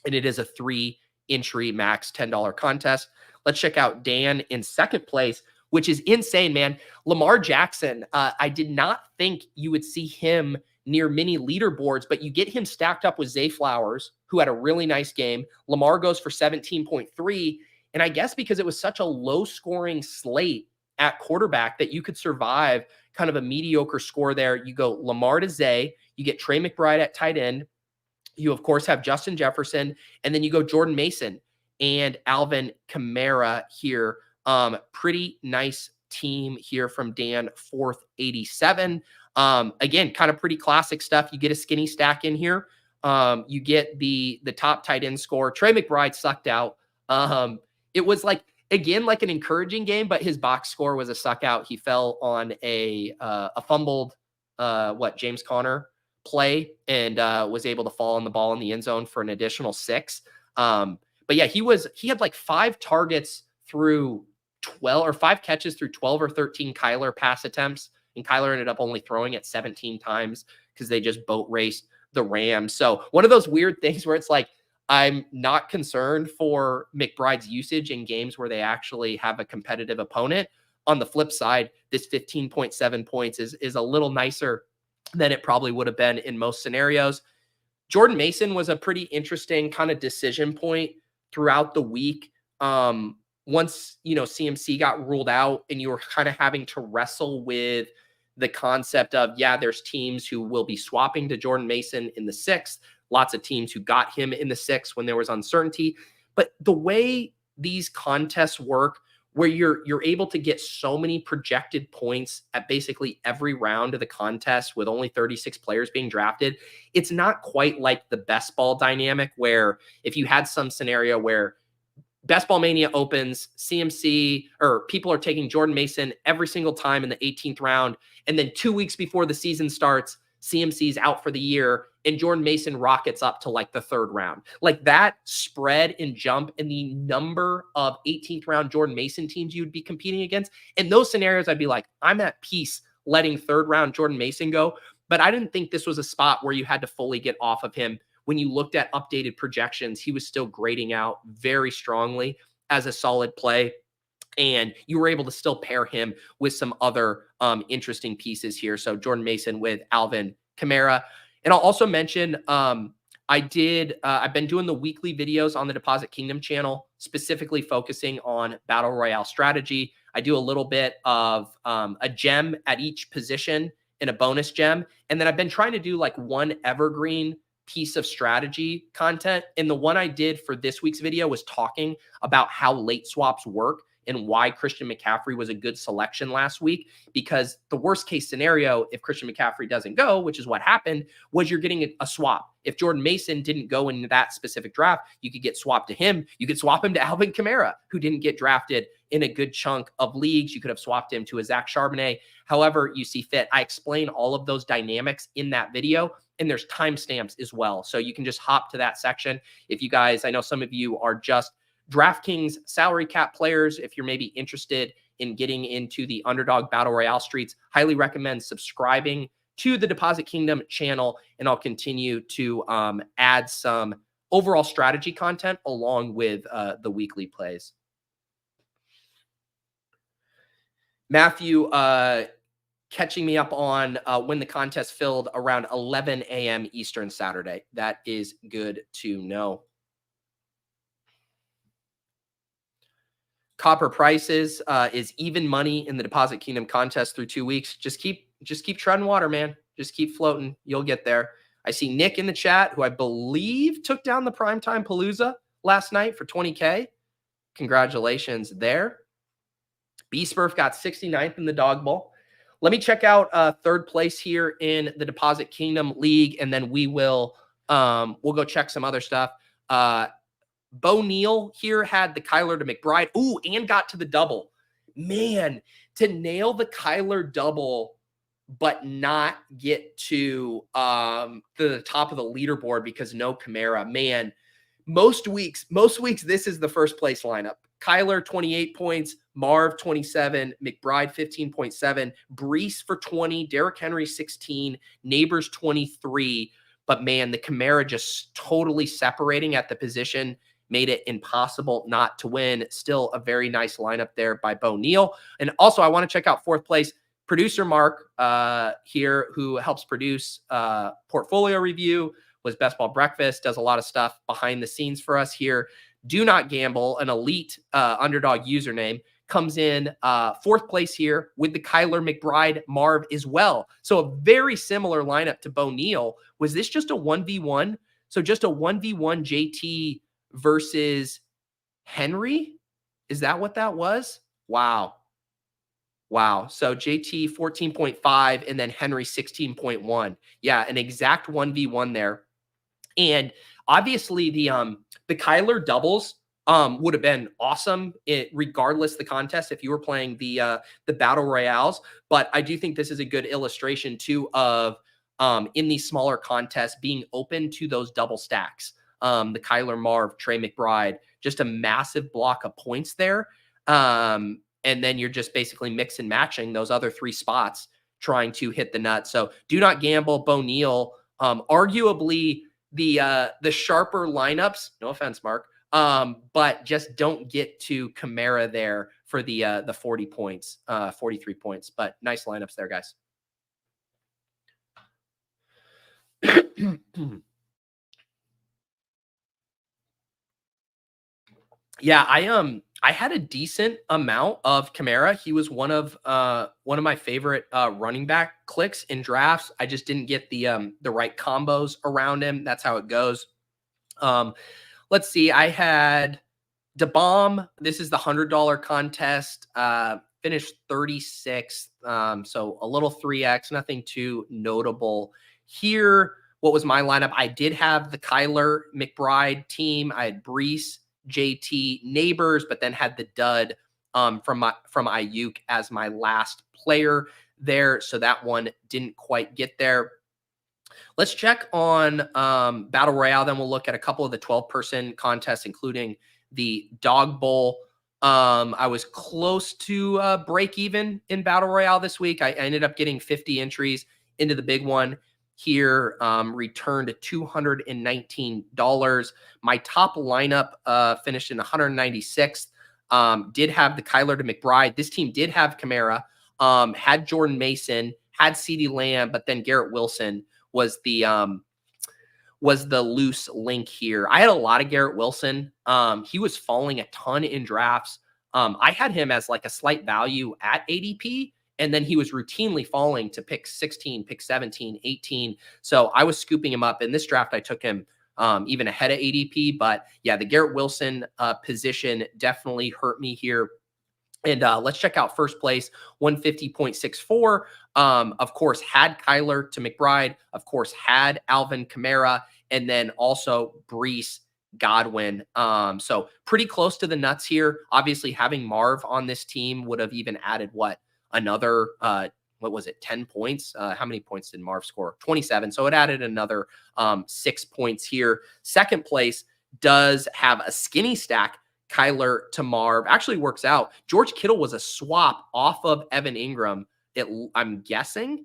And it is a 3-entry max $10 contest. Let's check out Dan in second place, which is insane, man. Lamar Jackson, I did not think you would see him near many leaderboards, but you get him stacked up with Zay Flowers, who had a really nice game. Lamar goes for 17.3. And I guess because it was such a low-scoring slate at quarterback that you could survive kind of a mediocre score there. You go Lamar to Zay. You get Trey McBride at tight end. You, of course, have Justin Jefferson. And then you go Jordan Mason and Alvin Kamara here. Pretty nice team here from Dan, 4th 87. Again, kind of pretty classic stuff. You get a skinny stack in here. You get the top tight end score. Trey McBride sucked out. It was like, again, like an encouraging game, but his box score was a suck out. He fell on a fumbled, James Conner play and was able to fall on the ball in the end zone for an additional 6. But yeah, he had like 5 targets through 12 or 5 catches through 12 or 13 Kyler pass attempts. And Kyler ended up only throwing it 17 times because they just boat raced the Rams. So one of those weird things where it's like, I'm not concerned for McBride's usage in games where they actually have a competitive opponent. On the flip side, this 15.7 points is a little nicer than it probably would have been in most scenarios. Jordan Mason was a pretty interesting kind of decision point throughout the week. Once, CMC got ruled out and you were kind of having to wrestle with the concept of, there's teams who will be swapping to Jordan Mason in the 6th. Lots of teams who got him in the 6th when there was uncertainty. But the way these contests work, where you're able to get so many projected points at basically every round of the contest with only 36 players being drafted, it's not quite like the best ball dynamic where if you had some scenario where Best Ball Mania opens, CMC or people are taking Jordan Mason every single time in the 18th round, and then 2 weeks before the season starts, CMC's out for the year, and Jordan Mason rockets up to like the 3rd round. Like that spread and jump in the number of 18th round Jordan Mason teams you would be competing against. In those scenarios, I'd be like, I'm at peace letting 3rd round Jordan Mason go. But I didn't think this was a spot where you had to fully get off of him. When you looked at updated projections, he was still grading out very strongly as a solid play. And you were able to still pair him with some other interesting pieces here. So Jordan Mason with Alvin Kamara. And I'll also mention, I've been doing the weekly videos on the Deposit Kingdom channel, specifically focusing on Battle Royale strategy. I do a little bit of a gem at each position and a bonus gem. And then I've been trying to do like one evergreen piece of strategy content. And the one I did for this week's video was talking about how late swaps work and why Christian McCaffrey was a good selection last week. Because the worst case scenario, if Christian McCaffrey doesn't go, which is what happened, was you're getting a swap. If Jordan Mason didn't go into that specific draft, you could get swapped to him. You could swap him to Alvin Kamara, who didn't get drafted in a good chunk of leagues. You could have swapped him to a Zach Charbonnet, however you see fit. I explain all of those dynamics in that video, and there's timestamps as well. So you can just hop to that section. If you guys, I know some of you are just DraftKings salary cap players. If you're maybe interested in getting into the Underdog Battle Royale streets, highly recommend subscribing to the Deposit Kingdom channel, and I'll continue to add some overall strategy content along with the weekly plays. Matthew catching me up on when the contest filled around 11 a.m. Eastern Saturday. That is good to know. Copper prices is even money in the Deposit Kingdom contest through 2 weeks. Just keep treading water, man. Just keep floating. You'll get there. I see Nick in the chat, who I believe took down the Primetime Palooza last night for 20K. Congratulations there. B-Smurf got 69th in the Dog Bowl. Let me check out third place here in the Deposit Kingdom League, and then we'll go check some other stuff. Bo Neal here had the Kyler to McBride. Ooh, and got to the double. Man, to nail the Kyler double, but not get to the top of the leaderboard because no Kamara. Man, most weeks, this is the first place lineup. Kyler, 28 points. Marv, 27. McBride, 15.7. Brees for 20. Derrick Henry, 16. Nabers, 23. But, man, the Kamara just totally separating at the position made it impossible not to win. Still a very nice lineup there by Bo Neal. And also, I want to check out fourth place. Producer Mark here, who helps produce Portfolio Review, was Best Ball Breakfast, does a lot of stuff behind the scenes for us here. Do Not Gamble, an elite Underdog username, comes in fourth place here with the Kyler McBride Marv as well. So a very similar lineup to Bo Neal. Was this just a 1v1? So just a 1v1 JT versus Henry? Is that what that was? Wow. So JT 14.5 and then Henry 16.1. Yeah, an exact 1v1 there. And obviously the Kyler doubles would have been awesome regardless the contest if you were playing the battle royales. But I do think this is a good illustration too of in these smaller contests being open to those double stacks. The Kyler Marv, Trey McBride, just a massive block of points there. And then you're just basically mix and matching those other three spots, trying to hit the nut. So Do Not Gamble, Bo Neal, arguably the sharper lineups. No offense, Mark. But just don't get to Kamara there for the 40 points, 43 points. But nice lineups there, guys. Yeah, I had a decent amount of Kamara. He was one of my favorite running back clicks in drafts. I just didn't get the right combos around him. That's how it goes. Let's see. I had DeBomb. This is the $100 contest. Finished 36th. So a little 3x, nothing too notable here. What was my lineup? I did have the Kyler McBride team. I had Brees, JT, Nabers, but then had the dud from Ayuk as my last player there. So that one didn't quite get there. Let's check on Battle Royale. Then we'll look at a couple of the 12-person contests, including the Dog Bowl. I was close to break even in Battle Royale this week. I ended up getting 50 entries into the big one here, returned $219. My top lineup finished in 196th. Did have the Kyler to McBride. This team did have Kamara, had Jordan Mason, had CeeDee Lamb, but then Garrett Wilson was the loose link here. I had a lot of Garrett Wilson. He was falling a ton in drafts. I had him as like a slight value at ADP. And then he was routinely falling to pick 16, pick 17, 18. So I was scooping him up. In this draft, I took him even ahead of ADP. But yeah, the Garrett Wilson position definitely hurt me here. And let's check out first place, 150.64. Of course, had Kyler to McBride. Of course, had Alvin Kamara. And then also Brees, Godwin. So pretty close to the nuts here. Obviously, having Marv on this team would have even added another, 10 points? How many points did Marv score? 27. So it added another 6 points here. Second place does have a skinny stack, Kyler to Marv. Actually works out. George Kittle was a swap off of Evan Ingram. I'm guessing.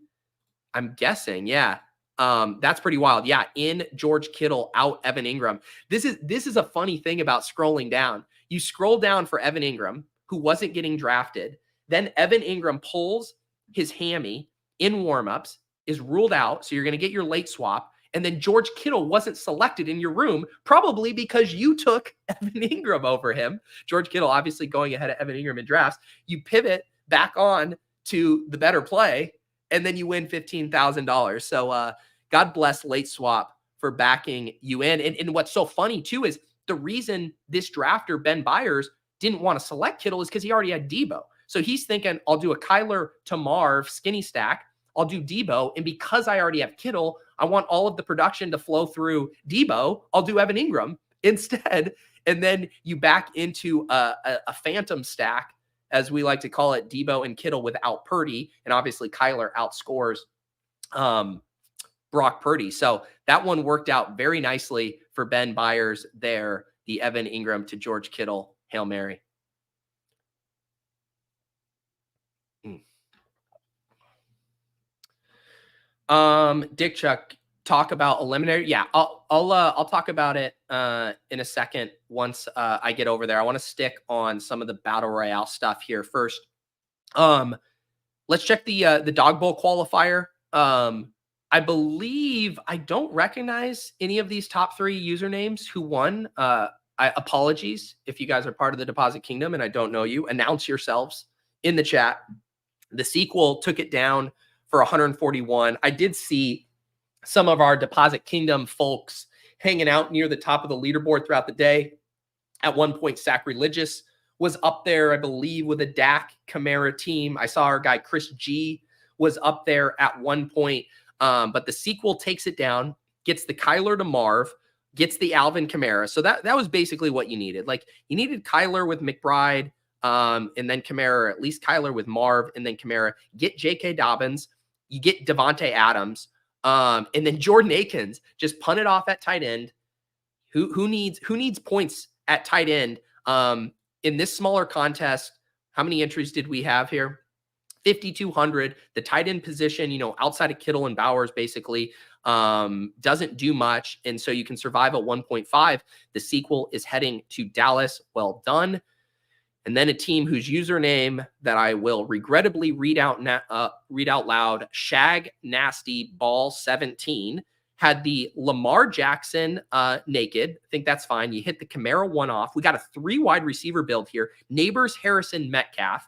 Yeah. That's pretty wild. Yeah. In George Kittle, out Evan Ingram. This is a funny thing about scrolling down. You scroll down for Evan Ingram, who wasn't getting drafted. Then Evan Ingram pulls his hammy, in warmups is ruled out. So you're going to get your late swap. And then George Kittle wasn't selected in your room, probably because you took Evan Ingram over him. George Kittle obviously going ahead of Evan Ingram in drafts. You pivot back on to the better play, and then you win $15,000. So God bless late swap for backing you in. And what's so funny too is the reason this drafter, Ben Byers, didn't want to select Kittle is because he already had Debo. So he's thinking, I'll do a Kyler to Marv skinny stack. I'll do Debo. And because I already have Kittle, I want all of the production to flow through Debo. I'll do Evan Ingram instead. And then you back into a phantom stack, as we like to call it, Debo and Kittle without Purdy. And obviously Kyler outscores Brock Purdy. So that one worked out very nicely for Ben Byers there, the Evan Ingram to George Kittle Hail Mary. Dick Chuck, talk about Eliminator. Yeah, I'll talk about it in a second once I get over there. I want to stick on some of the Battle Royale stuff here first. Let's check the Dog Bowl qualifier. I believe I don't recognize any of these top 3 usernames who won. Apologies if you guys are part of the Deposit Kingdom and I don't know you. Announce yourselves in the chat. The sequel took it down for 141. I did see some of our Deposit Kingdom folks hanging out near the top of the leaderboard throughout the day. At one point, Sacrilegious was up there, I believe, with a Dak Kamara team. I saw our guy Chris G was up there at one point. But the sequel takes it down, gets the Kyler to Marv, gets the Alvin Kamara. So that was basically what you needed. Like, you needed Kyler with McBride, and then Kamara, or at least Kyler with Marv, and then Kamara. Get J.K. Dobbins. You get Devontae Adams. And then Jordan Akins, just punt it off at tight end. Who needs points at tight end? In this smaller contest, how many entries did we have here? 5,200. The tight end position, outside of Kittle and Bowers, basically doesn't do much. And so you can survive at 1.5. The sequel is heading to Dallas. Well done. And then a team whose username that I will regrettably read out loud, Shag Nasty Ball 17, had the Lamar Jackson naked. I think that's fine. You hit the Kamara one off. We got a 3 wide receiver build here. Nabers, Harrison, Metcalf.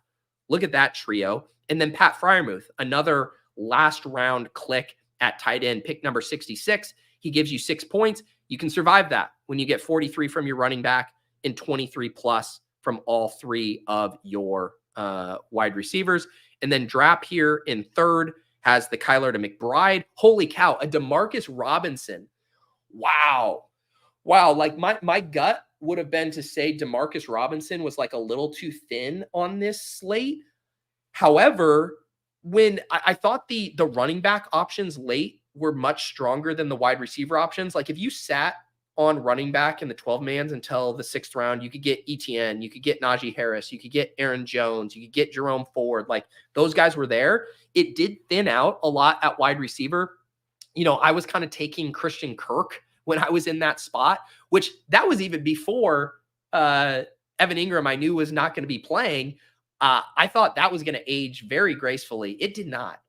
Look at that trio. And then Pat Freiermuth, another last round click at tight end, pick number 66. He gives you 6 points. You can survive that when you get 43 from your running back and 23 plus from all 3 of your wide receivers. And then Drap here in third has the Kyler to McBride. Holy cow, a Demarcus Robinson. Wow. Like my gut would have been to say Demarcus Robinson was like a little too thin on this slate. However, when I thought the running back options late were much stronger than the wide receiver options. Like, if you sat on running back in the 12-mans until the 6th round, you could get ETN, you could get Najee Harris, you could get Aaron Jones, you could get Jerome Ford. Like, those guys were there. It did thin out a lot at wide receiver. I was kind of taking Christian Kirk when I was in that spot, which that was even before Evan Ingram I knew was not going to be playing. I thought that was going to age very gracefully. It did not.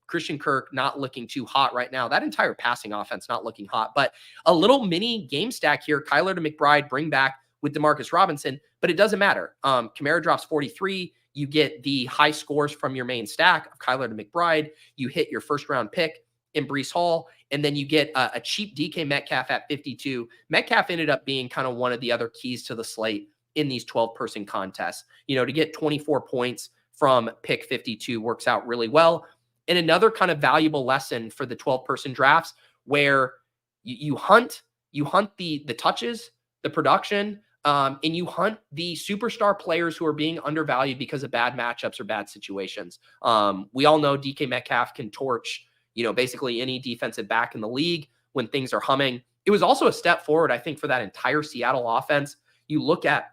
Christian Kirk not looking too hot right now. That entire passing offense not looking hot. But a little mini game stack here. Kyler to McBride, bring back with Demarcus Robinson. But it doesn't matter. Kamara drops 43. You get the high scores from your main stack of Kyler to McBride. You hit your first-round pick in Breece Hall. And then you get a cheap DK Metcalf at 52. Metcalf ended up being kind of one of the other keys to the slate in these 12-person contests. To get 24 points from pick 52 works out really well. And another kind of valuable lesson for the 12-person drafts, where you hunt the touches, the production, and you hunt the superstar players who are being undervalued because of bad matchups or bad situations. We all know DK Metcalf can torch, basically any defensive back in the league when things are humming. It was also a step forward, I think, for that entire Seattle offense. You look at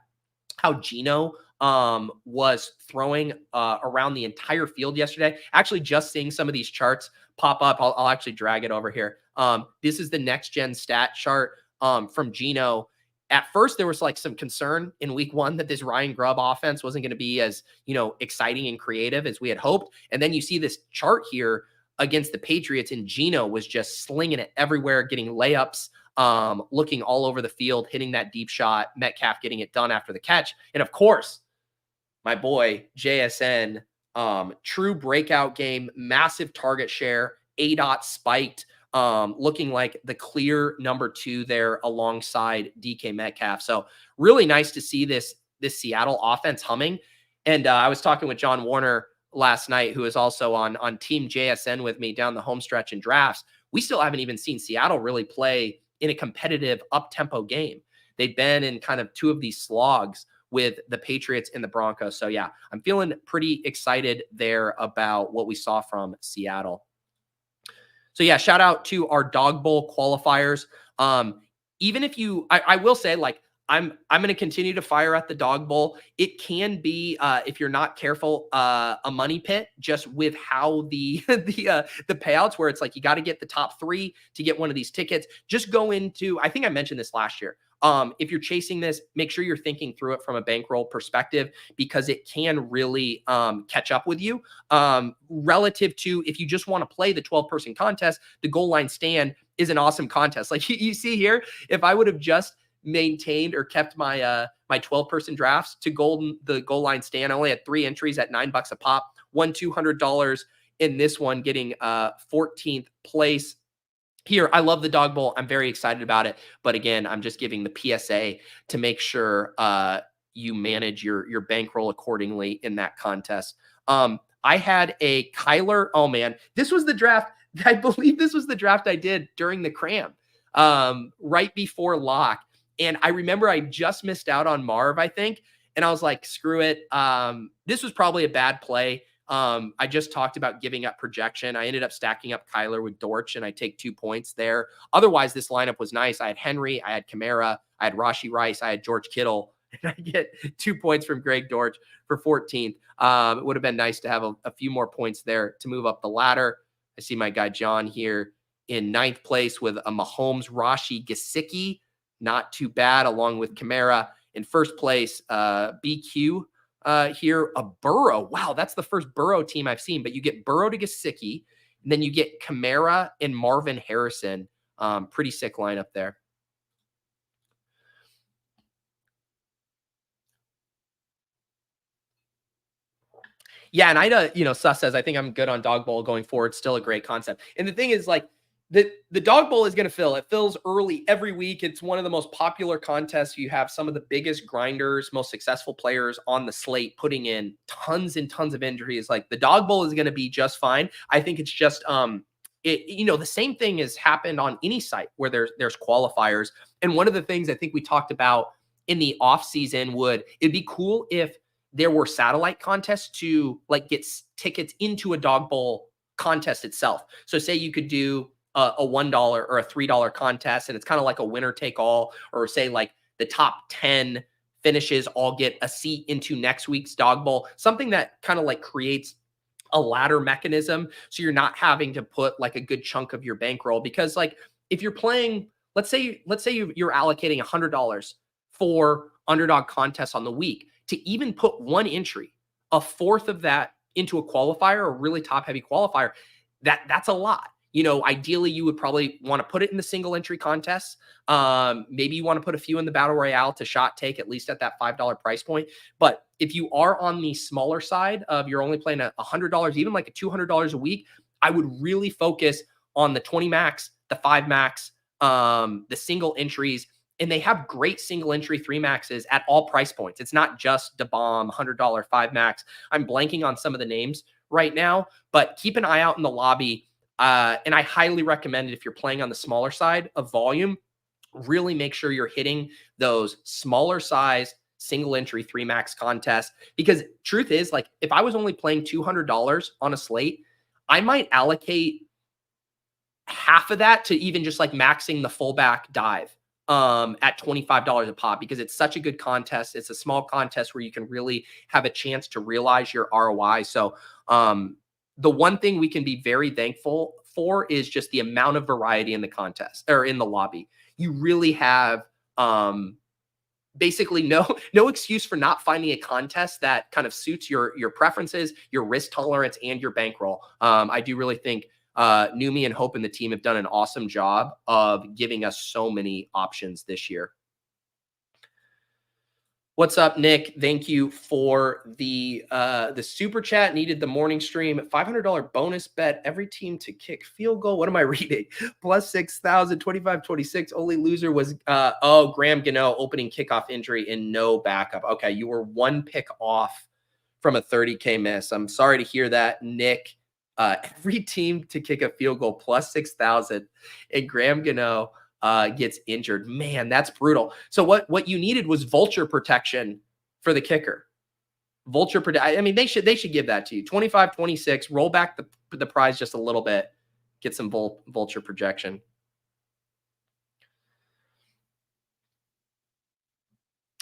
how Geno was throwing around the entire field yesterday. Actually, just seeing some of these charts pop up. I'll actually drag it over here. This is the next gen stat chart from Geno. at first there was like some concern in week 1 that this Ryan Grubb offense wasn't going to be as, exciting and creative as we had hoped. And then you see this chart here against the Patriots, and Geno was just slinging it everywhere, getting layups, looking all over the field, hitting that deep shot, Metcalf getting it done after the catch. And of course, my boy JSN, true breakout game, massive target share, ADOT spiked, looking like the clear number 2 there alongside DK Metcalf. So really nice to see this Seattle offense humming. And I was talking with John Warner last night, who is also on Team JSN with me down the home stretch in drafts. We still haven't even seen Seattle really play in a competitive up-tempo game. They've been in kind of 2 of these slogs with the Patriots and the Broncos. So yeah, I'm feeling pretty excited there about what we saw from Seattle. So yeah, shout out to our Dog Bowl qualifiers. Even if I will say, like, I'm going to continue to fire at the Dog Bowl. It can be, if you're not careful, a money pit, just with how the payouts, where it's like you got to get the top 3 to get one of these tickets. Just go into, I think I mentioned this last year. If you're chasing this, make sure you're thinking through it from a bankroll perspective, because it can really catch up with you relative to if you just want to play the 12-person contest. The goal line stand is an awesome contest. Like you see here, if I would have just maintained or kept my my 12-person drafts to the goal line stand, I only had 3 entries at $9 a pop, won $200 in this one, getting 14th place. Here, I love the Dog Bowl. I'm very excited about it. But again, I'm just giving the PSA to make sure you manage your bankroll accordingly in that contest. I had a Kyler. Oh, man. This was the draft. I believe this was the draft I did during the cram, right before lock. And I remember I just missed out on Marv, I think. And I was like, screw it. This was probably a bad play. I just talked about giving up projection. I ended up stacking up Kyler with Dortch, and I take 2 points there. Otherwise, this lineup was nice. I had Henry, I had Kamara, I had Rashee Rice, I had George Kittle, and I get 2 points from Greg Dortch for 14th. It would have been nice to have a few more points there to move up the ladder. I see my guy John here in 9th place with a Mahomes, Rashi, Gesicki. Not too bad, along with Kamara. In 1st place, BQ. Here, a Burrow. Wow, that's the first Burrow team I've seen. But you get Burrow to Gesicki, and then you get Kamara and Marvin Harrison. Pretty sick lineup there. Yeah, and Ida, Sus says, I think I'm good on Dog Bowl going forward. Still a great concept. And the thing is, like, the Dog Bowl is going to fill. It fills early every week. It's one of the most popular contests. You have some of the biggest grinders, most successful players on the slate putting in tons and tons of injuries. Like, the Dog Bowl is going to be just fine. I think it's just, the same thing has happened on any site where there's qualifiers. And one of the things I think we talked about in the off season it'd be cool if there were satellite contests to like get tickets into a Dog Bowl contest itself. So say you could do a $1 or a $3 contest, and it's kind of like a winner take all, or say like the top 10 finishes all get a seat into next week's Dog Bowl, something that kind of like creates a ladder mechanism. So you're not having to put like a good chunk of your bankroll, because like if you're playing, let's say you're allocating $100 for underdog contests on the week, to even put one entry, a fourth of that into a qualifier, a really top heavy qualifier, that's a lot. Ideally you would probably want to put it in the single entry contests. Maybe you want to put a few in the battle royale to shot take, at least at that $5 price point. But if you are on the smaller side of you're only playing $100, even like a $200 a week, I would really focus on the 20 max, the 5 max, the single entries. And they have great single entry 3 maxes at all price points. It's not just the bomb $100 5 max. I'm blanking on some of the names right now, but keep an eye out in the lobby. And I highly recommend it if you're playing on the smaller side of volume. Really make sure you're hitting those smaller size single entry 3 max contests, because truth is, like, if I was only playing $200 on a slate, I might allocate half of that to even just like maxing the fullback dive at $25 a pop, because it's such a good contest. It's a small contest where you can really have a chance to realize your ROI. So the one thing we can be very thankful for is just the amount of variety in the contest or in the lobby. You really have basically no excuse for not finding a contest that kind of suits your preferences, your risk tolerance, and your bankroll. I do really think Numi and Hope and the team have done an awesome job of giving us so many options this year. What's up, Nick? Thank you for the super chat. Needed the morning stream. $500 bonus bet. Every team to kick field goal. What am I reading? Plus 6,000, 25-26. Only loser was Graham Gano, opening kickoff injury and no backup. Okay, you were one pick off from a 30K miss. I'm sorry to hear that, Nick. Every team to kick a field goal plus 6,000, and Graham Gano gets injured. Man, that's brutal. So what you needed was vulture protection for the kicker. Vulture protection. I mean, they should give that to you. 25-26. Roll back the prize just a little bit. Get some vulture projection.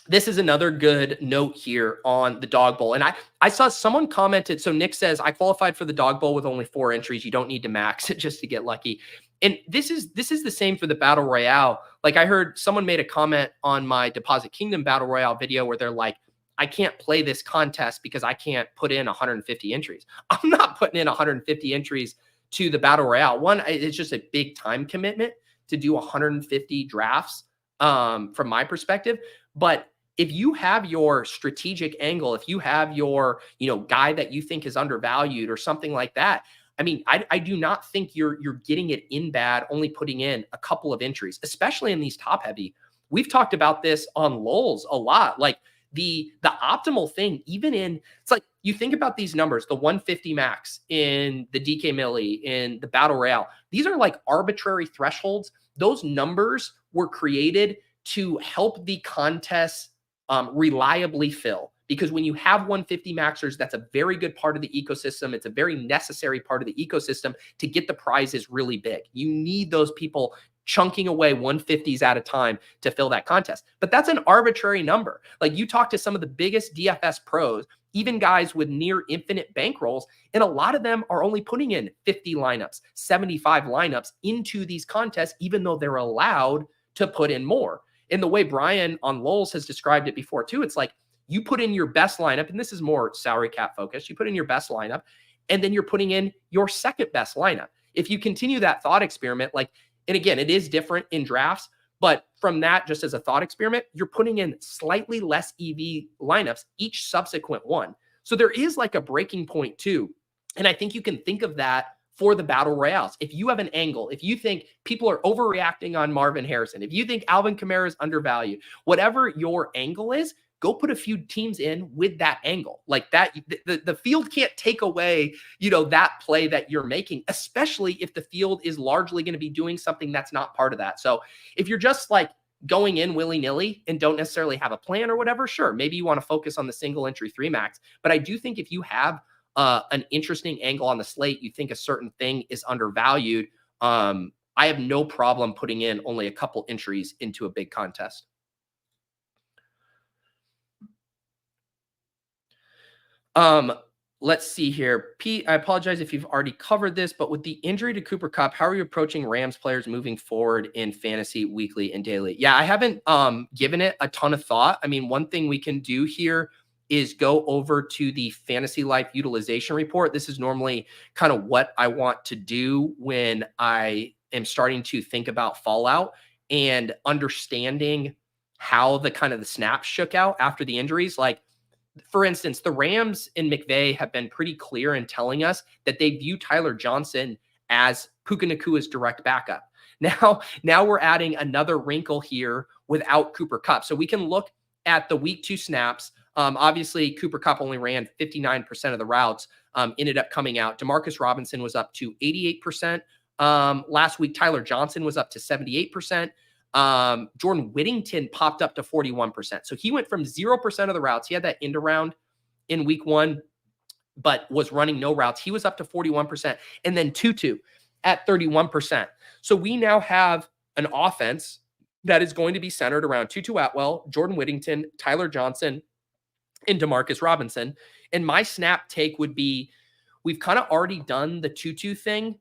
This is another good note here on the dog bowl. And I saw someone commented. So Nick says, I qualified for the dog bowl with only 4 entries. You don't need to max it just to get lucky. And this is the same for the battle royale. Like, I heard someone made a comment on my Deposit Kingdom battle royale video where they're like, I can't play this contest because I can't put in 150 entries. I'm not putting in 150 entries to the battle royale. One, it's just a big time commitment to do 150 drafts from my perspective. But if you have your strategic angle, if you have your, guy that you think is undervalued or something like that, I mean, I do not think you're getting it in bad, only putting in a couple of entries, especially in these top heavy. We've talked about this on LOLs a lot. Like the optimal thing, even in, it's like, you think about these numbers, the 150 max in the DK Millie, in the battle royale, these are like arbitrary thresholds. Those numbers were created to help the contest reliably fill. Because when you have 150 maxers, that's a very good part of the ecosystem. It's a very necessary part of the ecosystem to get the prizes really big. You need those people chunking away 150s at a time to fill that contest. But that's an arbitrary number. Like, you talk to some of the biggest DFS pros, even guys with near infinite bankrolls, and a lot of them are only putting in 50 lineups, 75 lineups into these contests, even though they're allowed to put in more. In the way Brian on LOLs has described it before too, it's like, you put in your best lineup, and this is more salary cap focused. You put in your best lineup, and then you're putting in your second best lineup. If you continue that thought experiment, like, and again, it is different in drafts, but from that, just as a thought experiment, you're putting in slightly less EV lineups each subsequent one. So there is like a breaking point too. And I think you can think of that for the battle royales. If you have an angle, if you think people are overreacting on Marvin Harrison, if you think Alvin Kamara is undervalued, whatever your angle is, go put a few teams in with that angle. Like that, the field can't take away, that play that you're making, especially if the field is largely going to be doing something that's not part of that. So if you're just like going in willy-nilly and don't necessarily have a plan or whatever, sure, maybe you want to focus on the single entry 3 max. But I do think if you have an interesting angle on the slate, you think a certain thing is undervalued, I have no problem putting in only a couple entries into a big contest. Let's see here. Pete, I apologize if you've already covered this, but with the injury to Cooper Kupp, how are you approaching Rams players moving forward in fantasy, weekly, and daily? Yeah, I haven't given it a ton of thought. I mean, one thing we can do here is go over to the Fantasy Life utilization report. This is normally kind of what I want to do when I am starting to think about fallout and understanding how the snaps shook out after the injuries. Like, for instance, the Rams and McVay have been pretty clear in telling us that they view Tyler Johnson as Puka Nakua's direct backup. Now we're adding another wrinkle here without Cooper Kupp. So we can look at the week 2 snaps. Obviously, Cooper Kupp only ran 59% of the routes, ended up coming out. Demarcus Robinson was up to 88%. Last week, Tyler Johnson was up to 78%. Jordan Whittington popped up to 41%. So he went from 0% of the routes. He had that end around in week 1, but was running no routes. He was up to 41%. And then Tutu at 31%. So we now have an offense that is going to be centered around Tutu Atwell, Jordan Whittington, Tyler Johnson, and Demarcus Robinson. And my snap take would be, we've kind of already done the Tutu thing.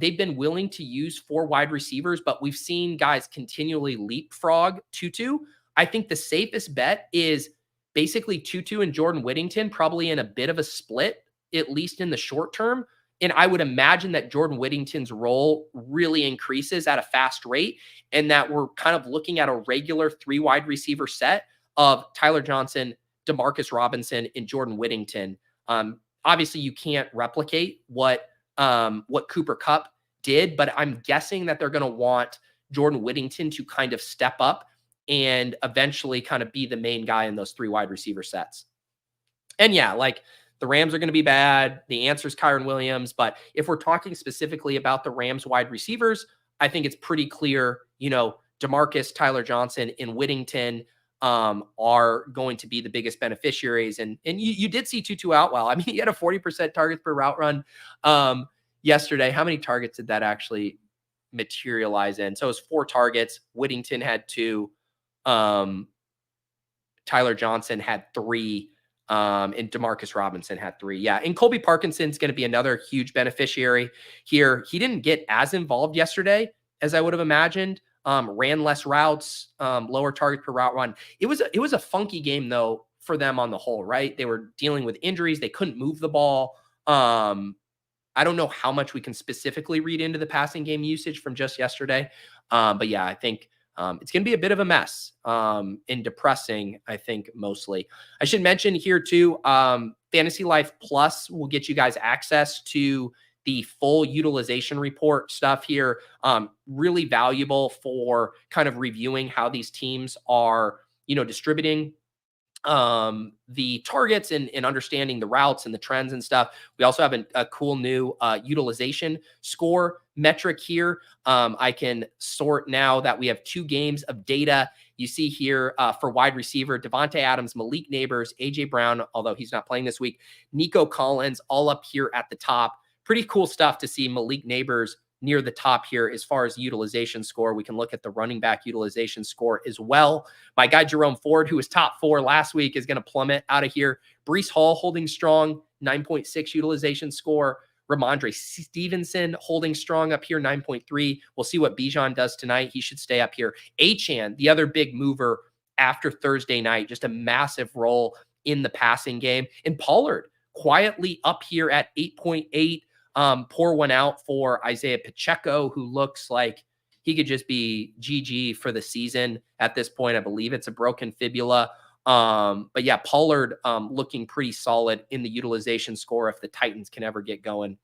They've been willing to use 4 wide receivers, but we've seen guys continually leapfrog Tutu. I think the safest bet is basically Tutu and Jordan Whittington, probably in a bit of a split, at least in the short term. And I would imagine that Jordan Whittington's role really increases at a fast rate, and that we're kind of looking at a regular 3 wide receiver set of Tyler Johnson, Demarcus Robinson, and Jordan Whittington. Obviously, you can't replicate what Cooper Kupp did, but I'm guessing that they're going to want Jordan Whittington to kind of step up and eventually kind of be the main guy in those 3 wide receiver sets. And yeah, like the Rams are going to be bad. The answer is Kyren Williams. But if we're talking specifically about the Rams wide receivers, I think it's pretty clear, DeMarcus, Tyler Johnson, and Whittington are going to be the biggest beneficiaries. And you did see Tutu out well. I mean, he had a 40% targets per route run yesterday. How many targets did that actually materialize in? So it was 4 targets. Whittington had 2. Tyler Johnson had 3. And Demarcus Robinson had 3. Yeah. And Colby Parkinson's going to be another huge beneficiary here. He didn't get as involved yesterday as I would have imagined. Ran less routes, lower target per route run. It was a funky game though for them on the whole, right? They were dealing with injuries. They couldn't move the ball. I don't know how much we can specifically read into the passing game usage from just yesterday. But yeah, I think it's going to be a bit of a mess and depressing, I think, mostly. I should mention here too, Fantasy Life Plus will get you guys access to the full utilization report stuff here. Really valuable for kind of reviewing how these teams are, distributing the targets and understanding the routes and the trends and stuff. We also have a cool new utilization score metric here. I can sort now that we have 2 games of data. You see here for wide receiver, Devontae Adams, Malik Nabers, AJ Brown, although he's not playing this week, Nico Collins, all up here at the top. Pretty cool stuff to see Malik Nabers near the top here as far as utilization score. We can look at the running back utilization score as well. My guy Jerome Ford, who was top 4 last week, is going to plummet out of here. Breece Hall holding strong, 9.6 utilization score. Ramondre Stevenson holding strong up here, 9.3. We'll see what Bijan does tonight. He should stay up here. Achane, the other big mover after Thursday night, just a massive role in the passing game. And Pollard quietly up here at 8.8. Pour one out for Isaiah Pacheco, who looks like he could just be GG for the season at this point. I believe it's a broken fibula. But yeah, Pollard looking pretty solid in the utilization score if the Titans can ever get going.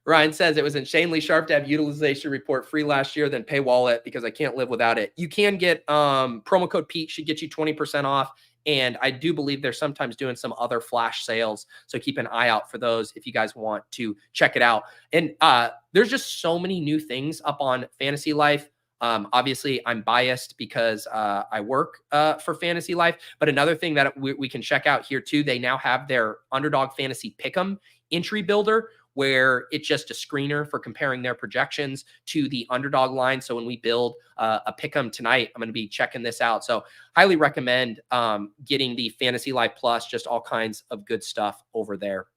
Ryan says it was insanely sharp to have utilization report free last year, then paywall it because I can't live without it. You can get promo code Pete should get you 20% off. And I do believe they're sometimes doing some other flash sales. So keep an eye out for those if you guys want to check it out. And there's just so many new things up on Fantasy Life. Obviously, I'm biased because I work for Fantasy Life. But another thing that we can check out here too, they now have their Underdog Fantasy Pick Em entry builder, where it's just a screener for comparing their projections to the underdog line. So when we build a pick 'em tonight, I'm going to be checking this out. So highly recommend getting the Fantasy Life Plus, just all kinds of good stuff over there.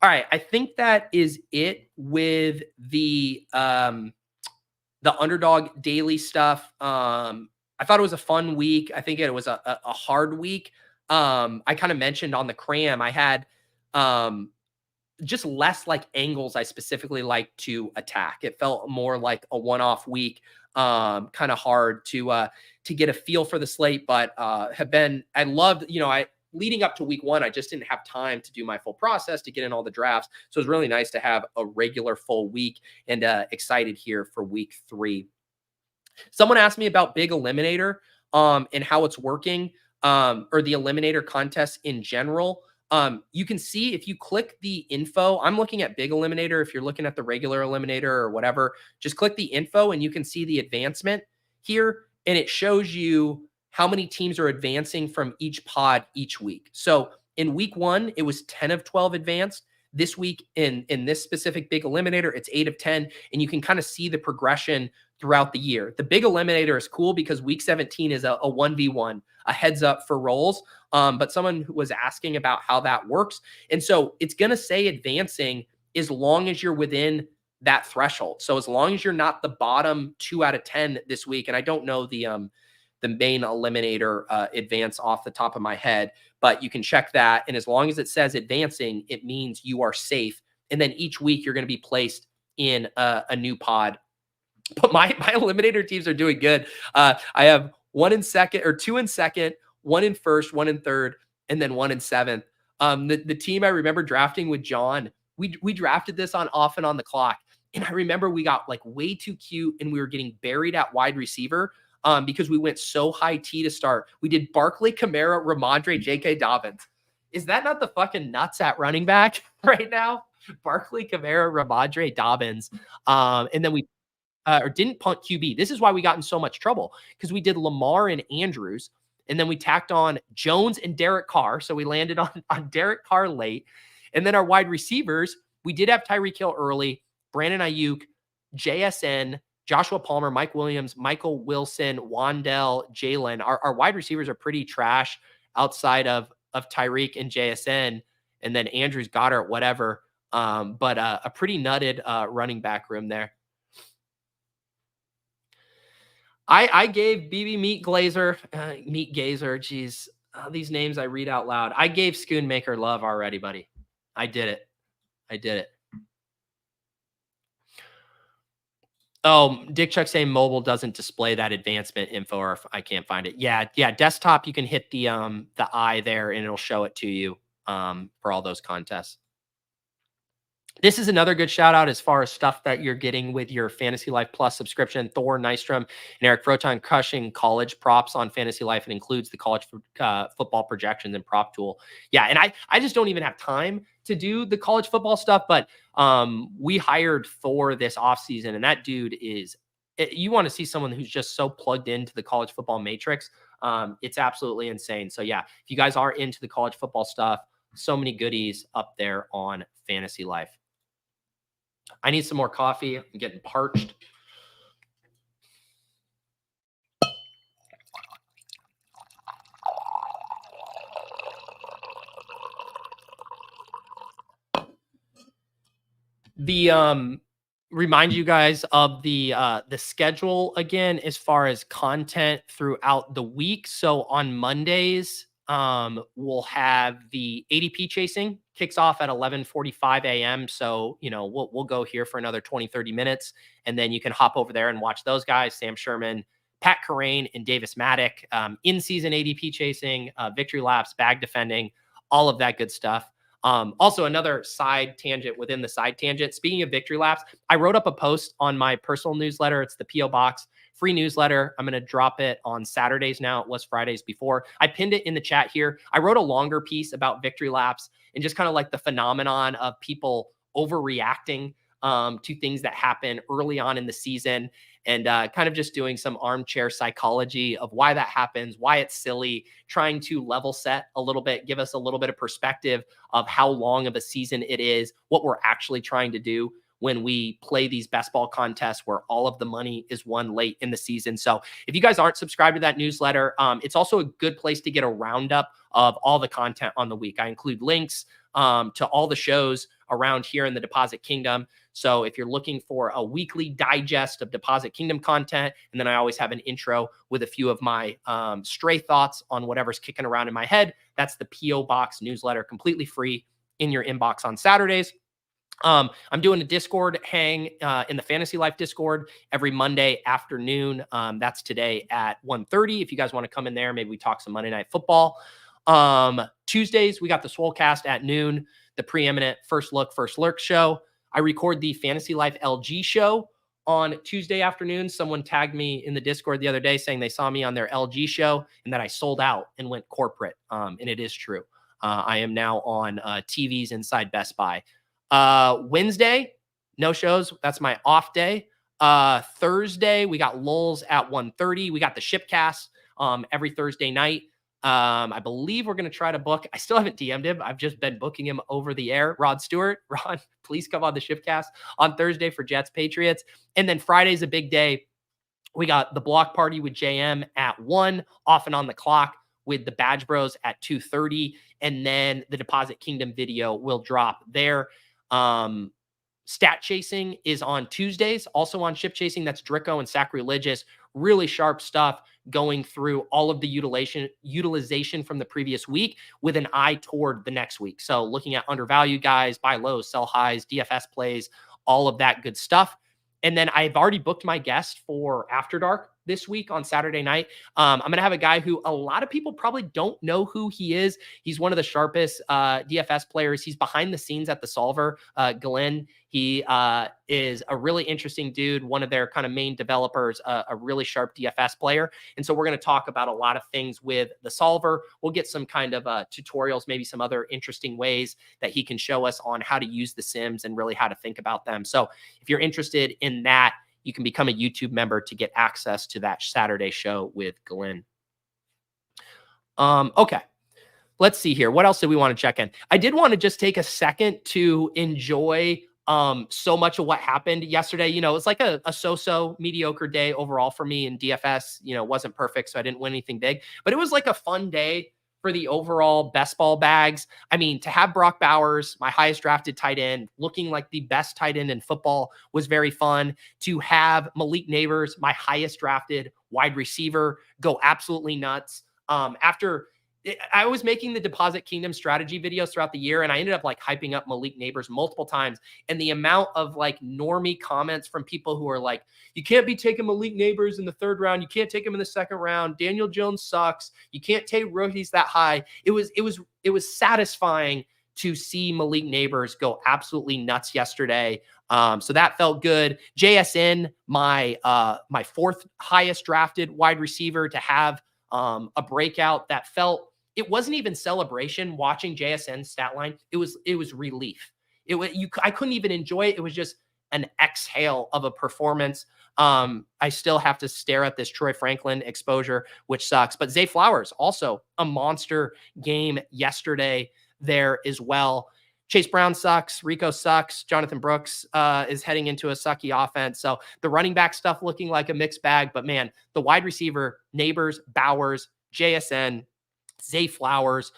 All right. I think that is it with the Underdog daily stuff. I thought it was a fun week. I think it was a hard week. I kind of mentioned on the cram, I had just less like angles I specifically like to attack. It felt more like a one-off week, kind of hard to get a feel for the slate, but I loved, leading up to week 1, I just didn't have time to do my full process to get in all the drafts. So it was really nice to have a regular full week, and excited here for week 3. Someone asked me about Big Eliminator and how it's working, or the Eliminator contest in general. You can see if you click the info, I'm looking at Big Eliminator. If you're looking at the regular Eliminator or whatever, just click the info and you can see the advancement here. And it shows you how many teams are advancing from each pod each week. So in week 1, it was 10 of 12 advanced. This week in this specific Big Eliminator, it's 8 of 10. And you can kind of see the progression throughout the year. The Big Eliminator is cool because week 17 is a 1v1, a heads up for roles. But someone was asking about how that works. And so it's going to say advancing as long as you're within that threshold. So as long as you're not the bottom 2 out of 10 this week, and I don't know the main eliminator advance off the top of my head, but you can check that. And as long as it says advancing, it means you are safe. And then each week you're going to be placed in a new pod. But my eliminator teams are doing good. I have 1 in second, or 2 in second, 1 in first, 1 in third, and then 1 in seventh. The team I remember drafting with John, we drafted this on off and on the clock. And I remember we got like way too cute and we were getting buried at wide receiver because we went so high T to start. We did Barkley, Kamara, Ramondre, J.K. Dobbins. Is that not the fucking nuts at running back right now? Barkley, Kamara, Ramondre, Dobbins. And then we didn't punt QB. This is why we got in so much trouble, because we did Lamar and Andrews, and then we tacked on Jones and Derek Carr. So we landed on Derek Carr late. And then our wide receivers, we did have Tyreek Hill early, Brandon Ayuk, JSN, Joshua Palmer, Mike Williams, Michael Wilson, Wandell, Jalen. Our wide receivers are pretty trash outside of Tyreek and JSN, and then Andrews, Goddard, whatever. But a pretty nutted running back room there. I gave BB Meat Gazer, geez, these names I read out loud. I gave Schoonmaker love already, buddy. I did it. Oh, Dick Chuck saying mobile doesn't display that advancement info, or if I can't find it. Yeah. Desktop, you can hit the eye there and it'll show it to you for all those contests. This is another good shout out as far as stuff that you're getting with your Fantasy Life Plus subscription. Thor, Nystrom, and Eric Froton crushing college props on Fantasy Life. It includes the college football projections and prop tool. Yeah, and I just don't even have time to do the college football stuff, but we hired Thor this offseason, and that dude is, you want to see someone who's just so plugged into the college football matrix. It's absolutely insane. So yeah, if you guys are into the college football stuff, so many goodies up there on Fantasy Life. I need some more coffee. I'm getting parched. Remind you guys of the schedule again as far as content throughout the week. So on Mondays, we'll have the ADP chasing, kicks off at 11:45 a.m. So, we'll go here for another 20-30 minutes, and then you can hop over there and watch those guys, Sam Sherman, Pat Carrain, and Davis Maddock, in-season ADP chasing, victory laps, bag defending, all of that good stuff. Also, another side tangent within the side tangent. Speaking of victory laps, I wrote up a post on my personal newsletter. It's the P.O. Box free newsletter. I'm going to drop it on Saturdays now. It was Fridays before. I pinned it in the chat here. I wrote a longer piece about victory laps and just kind of like the phenomenon of people overreacting to things that happen early on in the season, and kind of just doing some armchair psychology of why that happens, why it's silly, trying to level set a little bit, give us a little bit of perspective of how long of a season it is, what we're actually trying to do when we play these best ball contests where all of the money is won late in the season. So if you guys aren't subscribed to that newsletter, it's also a good place to get a roundup of all the content on the week. I include links to all the shows around here in the Deposit Kingdom. So if you're looking for a weekly digest of Deposit Kingdom content, and then I always have an intro with a few of my stray thoughts on whatever's kicking around in my head, that's the P.O. Box newsletter, completely free in your inbox on Saturdays. I'm doing a Discord hang in the Fantasy Life Discord every Monday afternoon. That's today at 1:30. If you guys want to come in there, maybe we talk some Monday Night Football. Tuesdays, we got the Swolecast at noon, the preeminent First Look, First Lurk show. I record the Fantasy Life LG show on Tuesday afternoon. Someone tagged me in the Discord the other day saying they saw me on their LG show and that I sold out and went corporate. And it is true. I am now on TVs inside Best Buy. Wednesday, no shows. That's my off day. Thursday, we got lulls at 1:30. We got the Shipcast every Thursday night. I believe we're going to try to book. I still haven't DM'd him. I've just been booking him over the air. Rod Stewart, Ron, please come on the Shipcast on Thursday for Jets Patriots. And then Friday's a big day. We got the block party with JM at 1, off and on the clock with the Badge Bros at 2:30. And then the Deposit Kingdom video will drop there. Stat Chasing is on Tuesdays. Also on Ship Chasing, that's Drico and Sacrilegious. Really sharp stuff going through all of the utilization from the previous week with an eye toward the next week. So looking at undervalued guys, buy lows, sell highs, DFS plays, all of that good stuff. And then I've already booked my guest for After Dark this week on Saturday night. I'm going to have a guy who a lot of people probably don't know who he is. He's one of the sharpest DFS players. He's behind the scenes at the Solver, Glenn. He is a really interesting dude, one of their kind of main developers, a really sharp DFS player. And so we're going to talk about a lot of things with the Solver. We'll get some kind of tutorials, maybe some other interesting ways that he can show us on how to use the Sims and really how to think about them. So if you're interested in that, you can become a YouTube member to get access to that Saturday show with Glenn. Okay. Let's see here. What else do we want to check in? I did want to just take a second to enjoy so much of what happened yesterday. You know, it's like a so-so mediocre day overall for me in DFS. You know, wasn't perfect, so I didn't win anything big, but it was like a fun day for the overall best ball bags. I mean, to have Brock Bowers, my highest drafted tight end, looking like the best tight end in football was very fun. To have Malik Nabers, my highest drafted wide receiver, go absolutely nuts. I was making the Deposit Kingdom strategy videos throughout the year, and I ended up like hyping up Malik Nabers multiple times. And the amount of like normie comments from people who are like, you can't be taking Malik Nabers in the 3rd round. You can't take him in the 2nd round. Daniel Jones sucks. You can't take rookies that high. It was satisfying to see Malik Nabers go absolutely nuts yesterday. So that felt good. JSN, my 4th highest drafted wide receiver, to have a breakout that felt, it wasn't even celebration watching JSN's stat line. It was relief. I couldn't even enjoy it. It was just an exhale of a performance. I still have to stare at this Troy Franklin exposure, which sucks. But Zay Flowers, also a monster game yesterday there as well. Chase Brown sucks. Rico sucks. Jonathan Brooks is heading into a sucky offense. So the running back stuff looking like a mixed bag. But man, the wide receiver, Nabers, Bowers, JSN, Zay Flowers,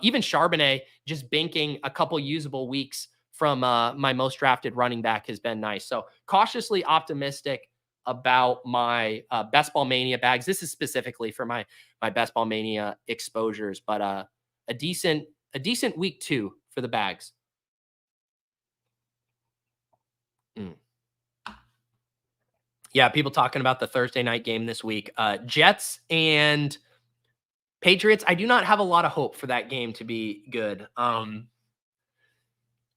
even Charbonnet just banking a couple usable weeks from my most drafted running back has been nice. So cautiously optimistic about my Best Ball Mania bags. This is specifically for my Best Ball Mania exposures, but a decent week 2 for the bags. Yeah, people talking about the Thursday night game this week. Jets and Patriots. I do not have a lot of hope for that game to be good.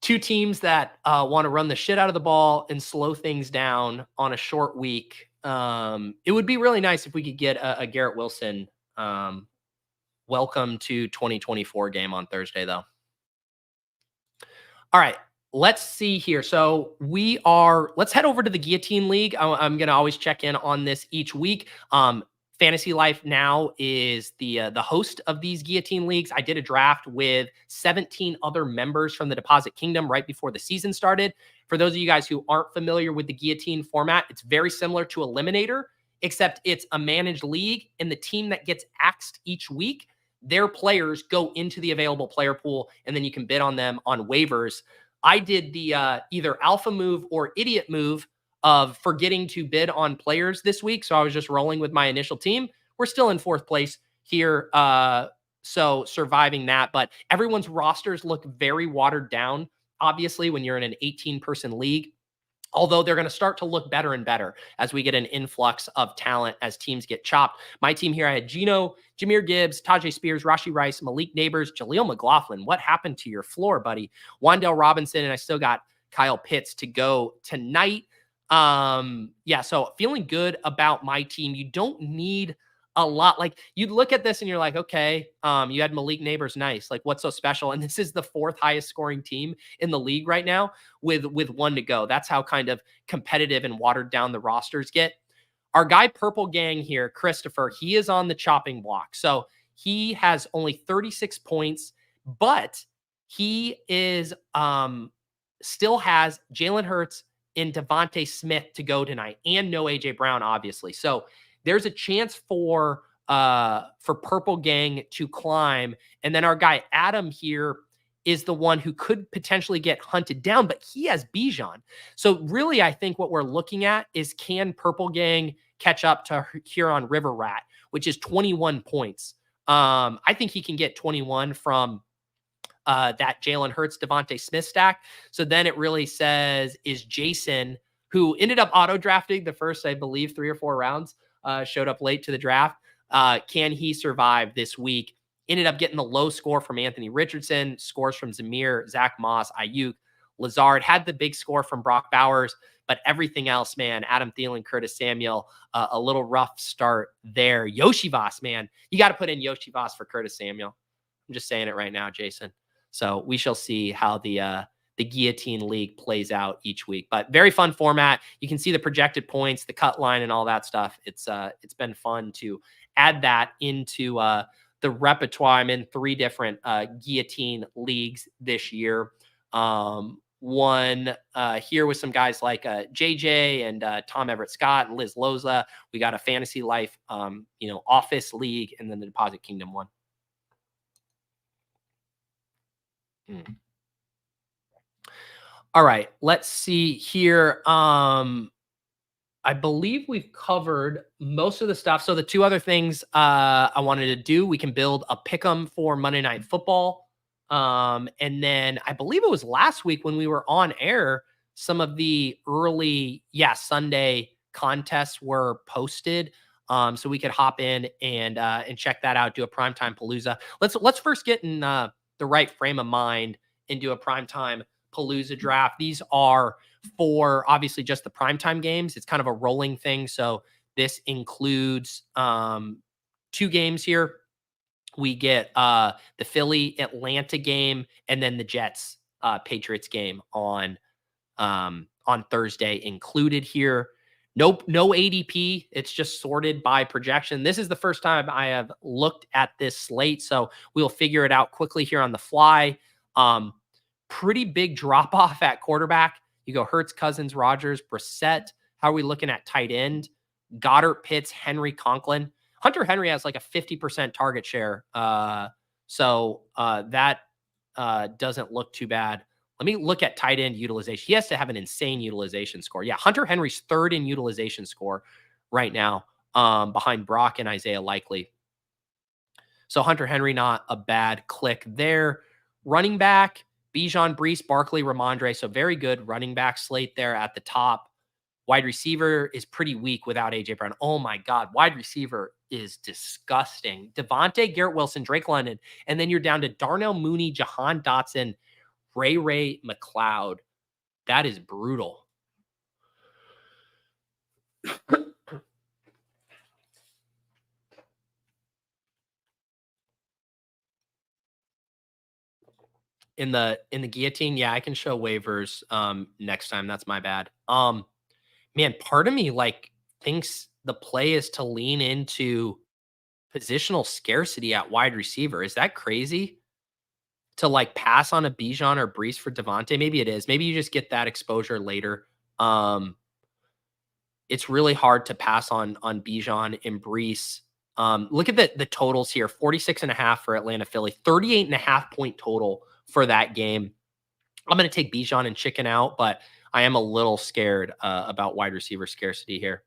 2 teams that want to run the shit out of the ball and slow things down on a short week. It would be really nice if we could get a Garrett Wilson welcome to 2024 game on Thursday, though. All right, let's see here. So let's head over to the Guillotine League. I'm going to always check in on this each week. Fantasy Life now is the host of these Guillotine Leagues. I did a draft with 17 other members from the Deposit Kingdom right before the season started. For those of you guys who aren't familiar with the Guillotine format, it's very similar to Eliminator, except it's a managed league, and the team that gets axed each week, their players go into the available player pool, and then you can bid on them on waivers. I did the either alpha move or idiot move of forgetting to bid on players this week. So I was just rolling with my initial team. We're still in 4th place here. So surviving that, but everyone's rosters look very watered down. Obviously, when you're in an 18-person league, although they're going to start to look better and better as we get an influx of talent as teams get chopped. My team here, I had Gino, Jahmyr Gibbs, Tajay Spears, Rashee Rice, Malik Nabers, Jaleel McLaughlin. What happened to your floor, buddy? Wan'Dale Robinson, and I still got Kyle Pitts to go tonight. Yeah, so feeling good about my team. You don't need a lot. Like, you'd look at this and you're like, okay, you had Malik Nabers, nice. Like, what's so special? And this is the 4th highest scoring team in the league right now with 1 to go. That's how kind of competitive and watered down the rosters get. Our guy Purple Gang here, Christopher, he is on the chopping block. So he has only 36 points, but he is still has Jalen Hurts and Devontae Smith to go tonight, and no AJ Brown, obviously. So there's a chance for Purple Gang to climb. And then our guy Adam here is the one who could potentially get hunted down, but he has Bijan. So really, I think what we're looking at is, can Purple Gang catch up to Huron River Rat, which is 21 points. I think he can get 21 from that Jalen Hurts, Devontae Smith stack. So then it really says, is Jason, who ended up auto drafting the first, I believe, 3 or 4 rounds, showed up late to the draft. Can he survive this week? Ended up getting the low score from Anthony Richardson, scores from Zamir, Zach Moss, Ayuk, Lazard, had the big score from Brock Bowers, but everything else, man, Adam Thielen, Curtis Samuel, a little rough start there. Yoshi Voss, man, you got to put in Yoshi Voss for Curtis Samuel. I'm just saying it right now, Jason. So we shall see how the Guillotine League plays out each week. But very fun format. You can see the projected points, the cut line, and all that stuff. It's been fun to add that into the repertoire. I'm in 3 different Guillotine leagues this year. One here with some guys like JJ and Tom Everett Scott and Liz Loza. We got a Fantasy Life, office league, and then the Deposit Kingdom one. All right, let's see here. I believe we've covered most of the stuff. So the 2 other things I wanted to do, we can build a pick 'em for Monday Night Football. And then I believe it was last week when we were on air, some of the early, Sunday contests were posted. So we could hop in and check that out, do a Primetime Palooza. Let's first get in the right frame of mind and do a Primetime Palooza draft. These are for obviously just the primetime games. It's kind of a rolling thing. So this includes 2 games here. We get the Philly Atlanta game and then the Jets Patriots game on Thursday included here. Nope, no ADP. It's just sorted by projection. This is the first time I have looked at this slate, so we'll figure it out quickly here on the fly. Pretty big drop off at quarterback. You go Hurts, Cousins, Rodgers, Brissett. How are we looking at tight end? Goddard, Pitts, Henry, Conklin. Hunter Henry has like a 50% target share. So that doesn't look too bad. Let me look at tight end utilization. He has to have an insane utilization score. Yeah, Hunter Henry's 3rd in utilization score right now, behind Brock and Isaiah Likely. So Hunter Henry, not a bad click there. Running back, Bijan, Brees, Barkley, Ramondre. So very good running back slate there at the top. Wide receiver is pretty weak without A.J. Brown. Oh, my God. Wide receiver is disgusting. Devontae, Garrett Wilson, Drake London. And then you're down to Darnell Mooney, Jahan Dotson, Ray McLeod. That is brutal. In the Guillotine, yeah, I can show waivers next time. That's my bad. Man, part of me thinks the play is to lean into positional scarcity at wide receiver. Is that crazy? To pass on a Bijan or Brees for Devontae? Maybe it is. Maybe you just get that exposure later. It's really hard to pass on Bijan and Brees. Look at the totals here. 46.5 for Atlanta Philly, 38.5 point total for that game. I'm going to take Bijan and chicken out, but I am a little scared about wide receiver scarcity here.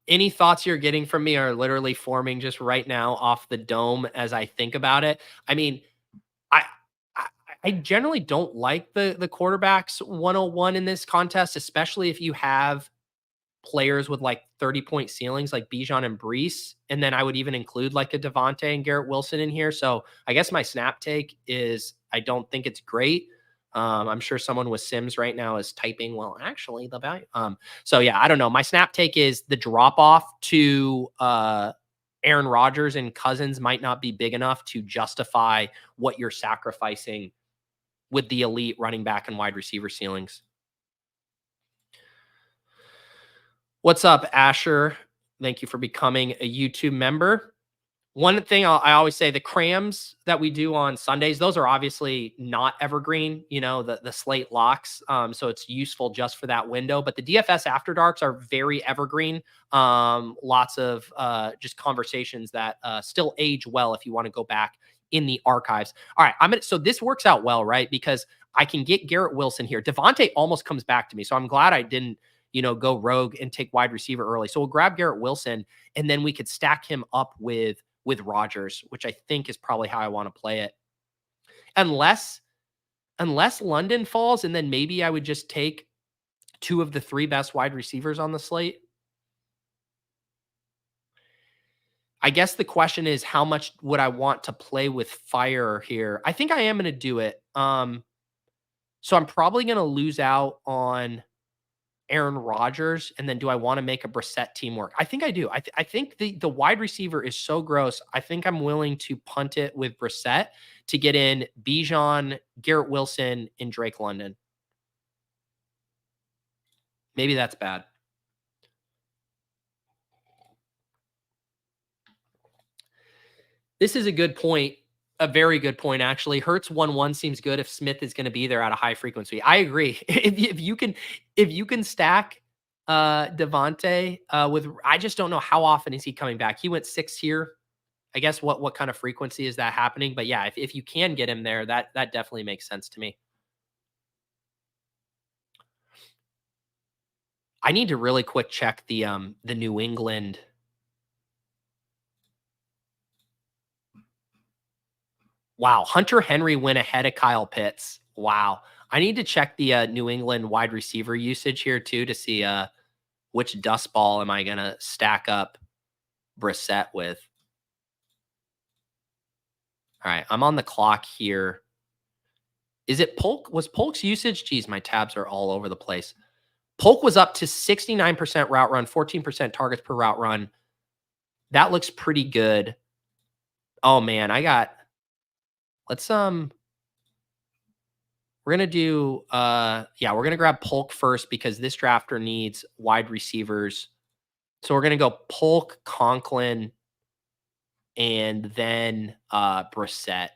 Any thoughts you're getting from me are literally forming just right now off the dome as I think about it. I mean, I generally don't like the quarterbacks 101 in this contest, especially if you have players with 30-point ceilings like Bijan and Brees. And then I would even include a Devontae and Garrett Wilson in here. So I guess my snap take is I don't think it's great. I'm sure someone with Sims right now is typing, well, actually the value. So yeah, I don't know. My snap take is the drop off to Aaron Rodgers and Cousins might not be big enough to justify what you're sacrificing with the elite running back and wide receiver ceilings. What's up, Asher? Thank you for becoming a YouTube member. One thing I always say, the crams that we do on Sundays, those are obviously not evergreen, the slate locks. So it's useful just for that window. But the DFS after darks are very evergreen. Lots of just conversations that still age well if you want to go back in the archives. All right, so this works out well, right? Because I can get Garrett Wilson here. Devontae almost comes back to me. So I'm glad I didn't, go rogue and take wide receiver early. So we'll grab Garrett Wilson, and then we could stack him up with Rodgers, which I think is probably how I want to play it. Unless London falls, and then maybe I would just take 2 of the 3 best wide receivers on the slate. I guess the question is, how much would I want to play with fire here? I think I am going to do it. So I'm probably going to lose out on Aaron Rodgers, and then do I want to make a Brissett team work? I think I do. I think the wide receiver is so gross. I think I'm willing to punt it with Brissett to get in Bijan, Garrett Wilson, and Drake London. Maybe that's bad. This is a good point. A very good point, actually. Hurts 1-1 seems good if Smith is going to be there at a high frequency. I agree. If you can stack Devontae with, I just don't know how often is he coming back. He went 6 here. I guess what kind of frequency is that happening? But yeah, if you can get him there, that definitely makes sense to me. I need to really quick check the New England. Wow, Hunter Henry went ahead of Kyle Pitts. Wow. I need to check the New England wide receiver usage here too to see which dust ball am I going to stack up Brissett with. All right, I'm on the clock here. Is it Polk? Was Polk's usage? Geez, my tabs are all over the place. Polk was up to 69% route run, 14% targets per route run. That looks pretty good. Oh man, let's we're going to do we're going to grab Polk first because this drafter needs wide receivers. So we're going to go Polk, Conklin, and then Brissett.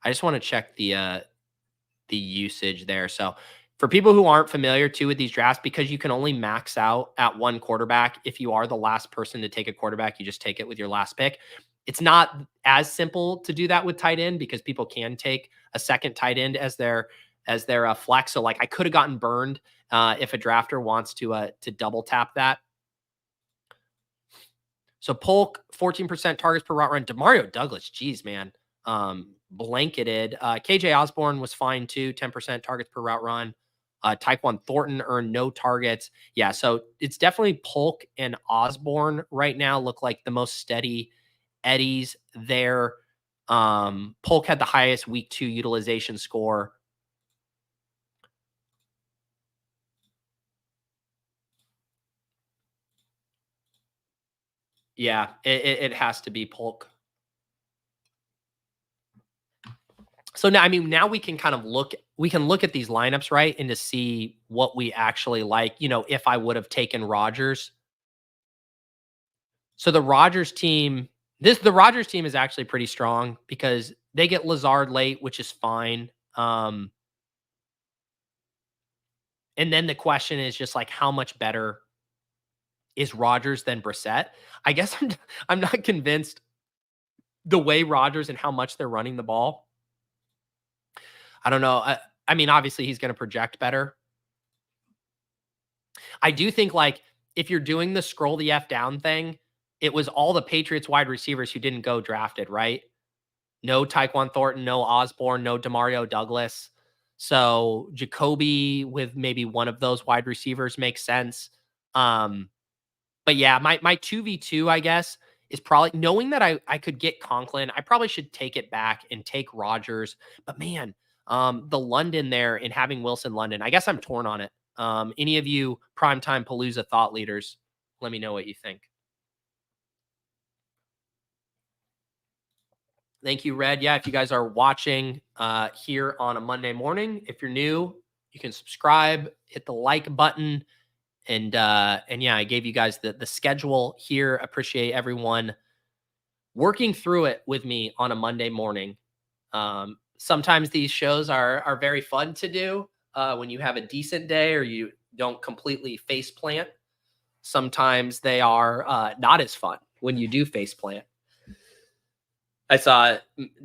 I just want to check the usage there. So for people who aren't familiar too with these drafts, because you can only max out at 1 quarterback. If you are the last person to take a quarterback, you just take it with your last pick. It's not as simple to do that with tight end because people can take a second tight end as their flex. So like I could have gotten burned if a drafter wants to double tap that. So Polk, 14% targets per route run. Demario Douglas, geez, man, blanketed. KJ Osborne was fine too, 10% targets per route run. Tyquan Thornton earned no targets. Yeah, so it's definitely Polk and Osborne right now look like the most steady eddies there. Polk had the highest week 2 utilization score. Yeah, it has to be Polk. So now we can kind of look at these lineups, right? And to see what we actually like, if I would have taken Rodgers. So the Rodgers team is actually pretty strong because they get Lazard late, which is fine. And then the question is just like, how much better is Rodgers than Brissett? I guess I'm not convinced the way Rodgers and how much they're running the ball. I don't know. I mean, obviously he's going to project better. I do think like if you're doing the scroll the F down thing, it was all the Patriots wide receivers who didn't go drafted, right? No Tyquan Thornton, no Osborne, no Demario Douglas. So Jacoby with maybe one of those wide receivers makes sense. But yeah, my 2v2, I guess, is probably knowing that I could get Conklin. I probably should take it back and take Rodgers. But man, the London there and having Wilson London, I guess I'm torn on it. Any of you Primetime Palooza thought leaders, let me know what you think. Thank you, Red. Yeah, if you guys are watching here on a Monday morning, if you're new, you can subscribe, hit the like button. And yeah, I gave you guys the schedule here. Appreciate everyone working through it with me on a Monday morning. Sometimes these shows are very fun to do when you have a decent day or you don't completely face plant. Sometimes they are not as fun when you do face plant. I saw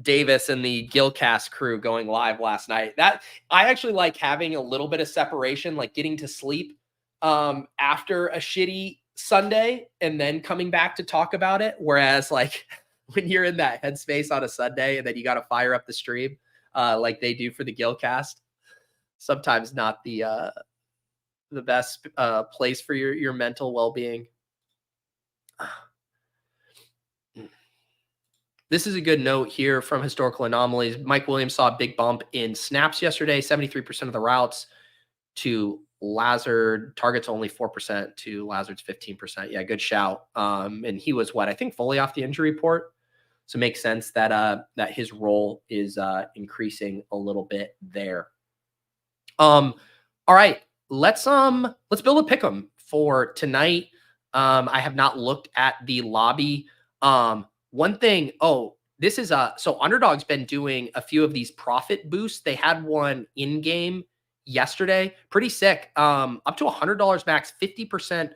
Davis and the Gilcast crew going live last night. That I actually like having a little bit of separation, like getting to sleep after a shitty Sunday and then coming back to talk about it. Whereas like when you're in that headspace on a Sunday and then you got to fire up the stream like they do for the Gilcast, sometimes not the best place for your mental well-being. This is a good note here from Historical Anomalies. Mike Williams saw a big bump in snaps yesterday, 73% of the routes to Lazard. Targets only 4% to Lazard's 15%. Yeah, good shout. And he was I think fully off the injury report. So it makes sense that that his role is increasing a little bit there. All right, let's build a pick 'em for tonight. I have not looked at the lobby. One thing, this is so Underdog's been doing a few of these profit boosts. They had one in game yesterday, pretty sick. Up to $100 max, 50%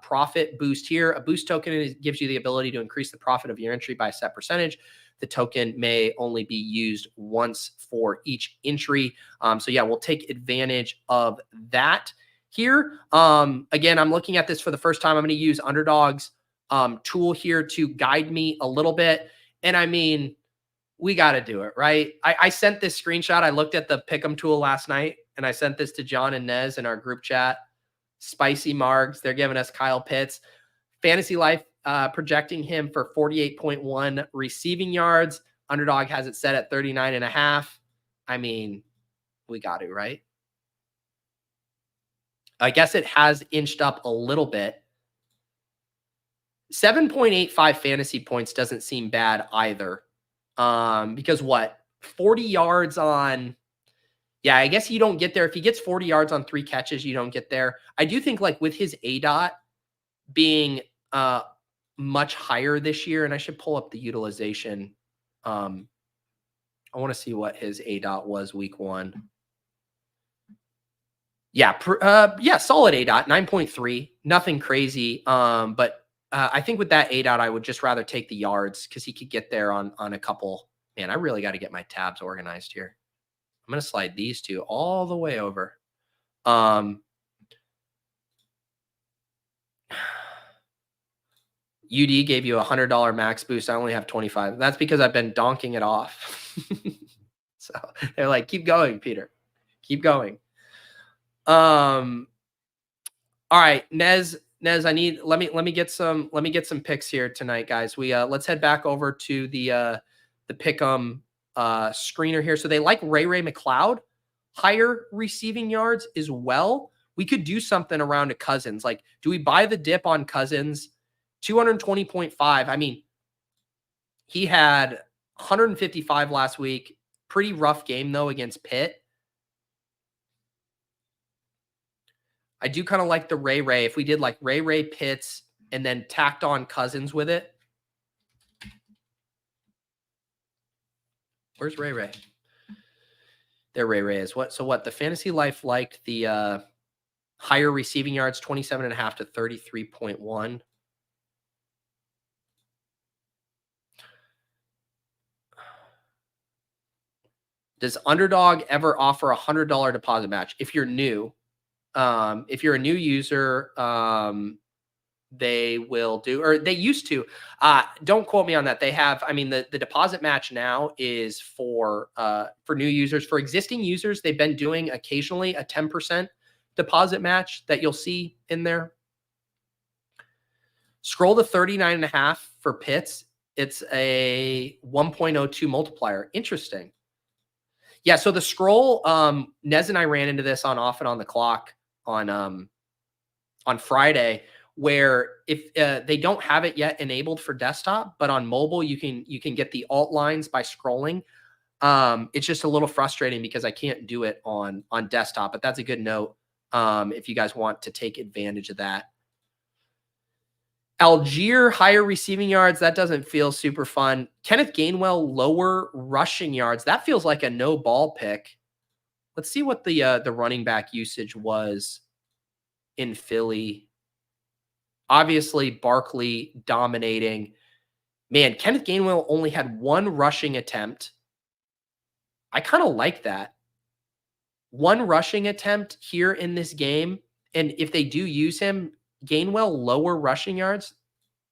profit boost here. A boost token gives you the ability to increase the profit of your entry by a set percentage. The token may only be used once for each entry. So yeah, we'll take advantage of that here. Again, I'm looking at this for the first time. I'm going to use Underdog's tool here to guide me a little bit. And I mean, we got to do it, right? I sent this screenshot. I looked at the Pick'em tool last night and I sent this to John and Nez in our group chat. Spicy Margs. They're giving us Kyle Pitts. Fantasy Life projecting him for 48.1 receiving yards. Underdog has it set at 39.5. I mean, we got to, right? I guess it has inched up a little bit. 7.85 fantasy points doesn't seem bad either. Because 40 yards on, yeah, I guess you don't get there. If he gets 40 yards on 3 catches, you don't get there. I do think like with his ADOT being much higher this year, and I should pull up the utilization. I want to see what his ADOT was week 1. Yeah, solid ADOT, 9.3, nothing crazy. But I think with that ADOT, I would just rather take the yards because he could get there on a couple. Man, I really got to get my tabs organized here. I'm going to slide these two all the way over. UD gave you $100 max boost. I only have 25. That's because I've been donking it off. So they're like, keep going, Peter. Keep going. All right, Nez, let me get some picks here tonight, guys. We let's head back over to the Pick'em screener here. So they like Ray McLeod, higher receiving yards as well. We could do something around a Cousins. Like, do we buy the dip on Cousins? 220.5. I mean, he had 155 last week. Pretty rough game though against Pitt. I do kind of like the Ray. If we did like Ray Pitts and then tacked on Cousins with it. Where's Ray? There Ray is. So the Fantasy Life liked the higher receiving yards, 27.5 to 33.1. Does Underdog ever offer $100 deposit match? If you're new, if you're a new user, they will do, or they used to. Don't quote me on that. They have, I mean, the deposit match now is for new users. For existing users, they've been doing occasionally a 10% deposit match that you'll see in there. Scroll to 39.5 for Pitts. It's a 1.02 multiplier. Interesting. Yeah, so the scroll, Nez and I ran into this on Off and on the Clock on Friday, where if they don't have it yet enabled for desktop, but on mobile you can get the alt lines by scrolling. It's just a little frustrating because I can't do it on desktop, but that's a good note if you guys want to take advantage of that. Algier, higher receiving yards. That doesn't feel super fun. Kenneth Gainwell, lower rushing yards. That feels like a no ball pick. Let's see what the running back usage was in Philly. Obviously, Barkley dominating. Man, Kenneth Gainwell only had 1 rushing attempt. I kind of like that. 1 rushing attempt here in this game. And if they do use him, Gainwell, lower rushing yards.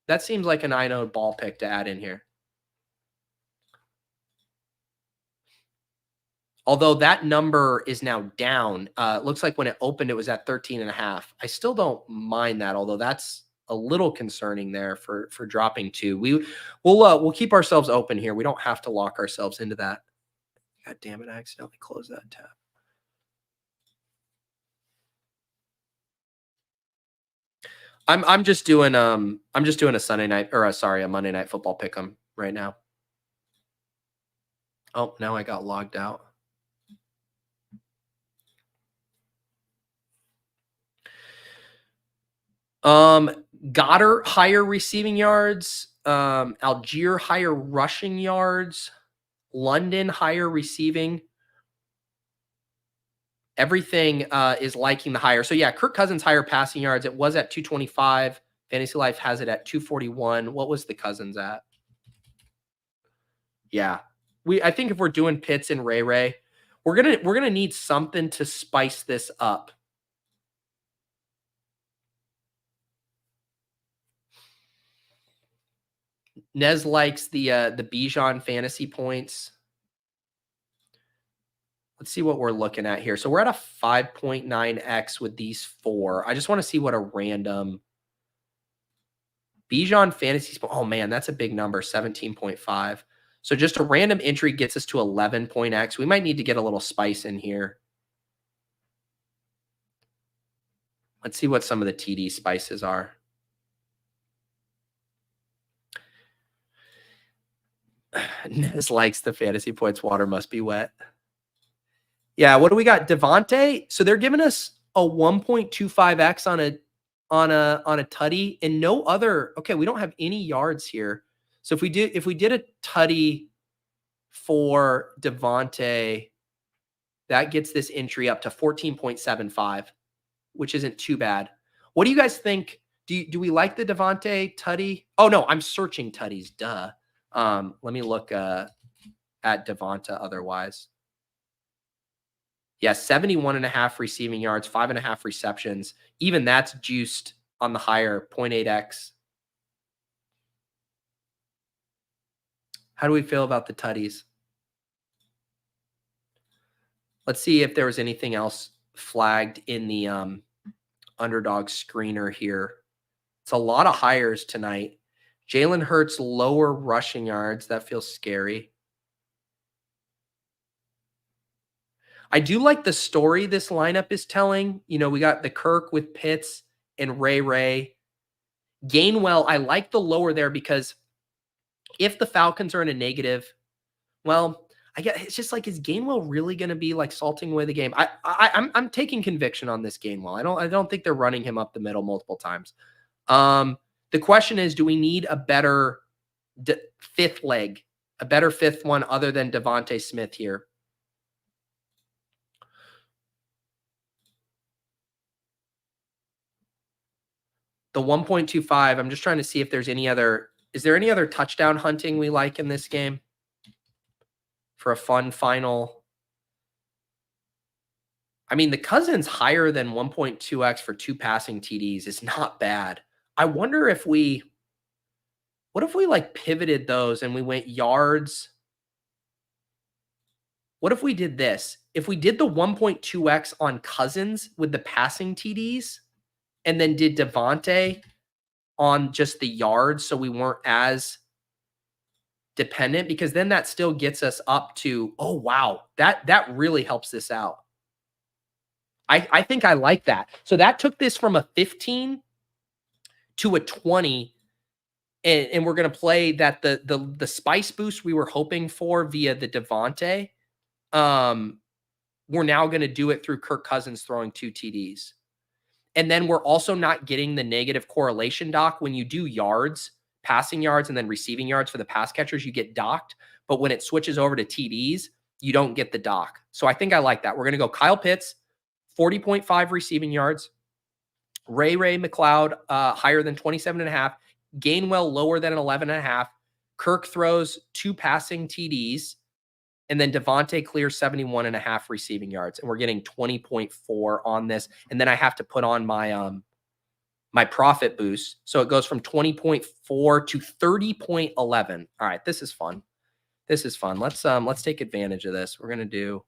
That seems like an I know ball pick to add in here. Although that number is now down. Looks like when it opened, it was at 13.5. I still don't mind that, although that's a little concerning there for dropping 2. We'll keep ourselves open here. We don't have to lock ourselves into that. God damn it! I accidentally closed that tab. I'm just doing a Sunday night or a Monday Night Football pick 'em right now. Oh, now I got logged out. Goddard, higher receiving yards. Algier, higher rushing yards. London, higher receiving. Everything is liking the higher. So yeah, Kirk Cousins, higher passing yards. It was at 225. Fantasy Life has it at 241. What was the Cousins at? Yeah. I think if we're doing Pitts and Ray, we're gonna need something to spice this up. Nez likes the Bijan fantasy points. Let's see what we're looking at here. So we're at a 5.9x with these 4. I just want to see what a random Bijan fantasy. Oh man, that's a big number, 17.5. So just a random entry gets us to 11.x. We might need to get a little spice in here. Let's see what some of the TD spices are. Nez likes the fantasy points. Water must be wet. Yeah, what do we got? Devontae. So they're giving us a 1.25x on a tutty and no other. Okay, we don't have any yards here. So if we did a tutty for Devontae, that gets this entry up to 14.75, which isn't too bad. What do you guys think? Do we like the Devontae tutty? Oh no, I'm searching tutties. Duh. Let me look at Devonta otherwise. Yeah, 71.5 receiving yards, 5.5 receptions. Even that's juiced on the higher 0.8x. How do we feel about the tutties? Let's see if there was anything else flagged in the underdog screener here. It's a lot of hires tonight. Jalen Hurts, lower rushing yards. That feels scary. I do like the story this lineup is telling. You know, we got the Kirk with Pitts and Ray. Gainwell, I like the lower there because if the Falcons are in a negative, well, I guess it's just like, is Gainwell really going to be like salting away the game? I'm taking conviction on this Gainwell. I don't think they're running him up the middle multiple times. The question is, do we need a better fifth leg, a better fifth one other than Devontae Smith here? The 1.25, I'm just trying to see if there's any other, is there any other touchdown hunting we like in this game for a fun final? I mean, the Cousins higher than 1.2x for 2 passing TDs is not bad. I wonder if what if we like pivoted those and we went yards? What if we did this? If we did the 1.2x on Cousins with the passing TDs and then did Devontae on just the yards so we weren't as dependent, because then that still gets us up to, oh, wow, that really helps this out. I think I like that. So that took this from a 15 to a 20, and we're going to play that the spice boost we were hoping for via the Devontae. We're now going to do it through Kirk Cousins throwing 2 TDs. And then we're also not getting the negative correlation dock. When you do yards, passing yards, and then receiving yards for the pass catchers, you get docked. But when it switches over to TDs, you don't get the dock. So I think I like that. We're going to go Kyle Pitts, 40.5 receiving yards. Ray McLeod, higher than 27.5. Gainwell, lower than 11.5. Kirk throws 2 passing TDs. And then Devontae clears 71.5 receiving yards. And we're getting 20.4 on this. And then I have to put on my my profit boost. So it goes from 20.4 to 30.11. All right, this is fun. This is fun. Let's take advantage of this. We're gonna do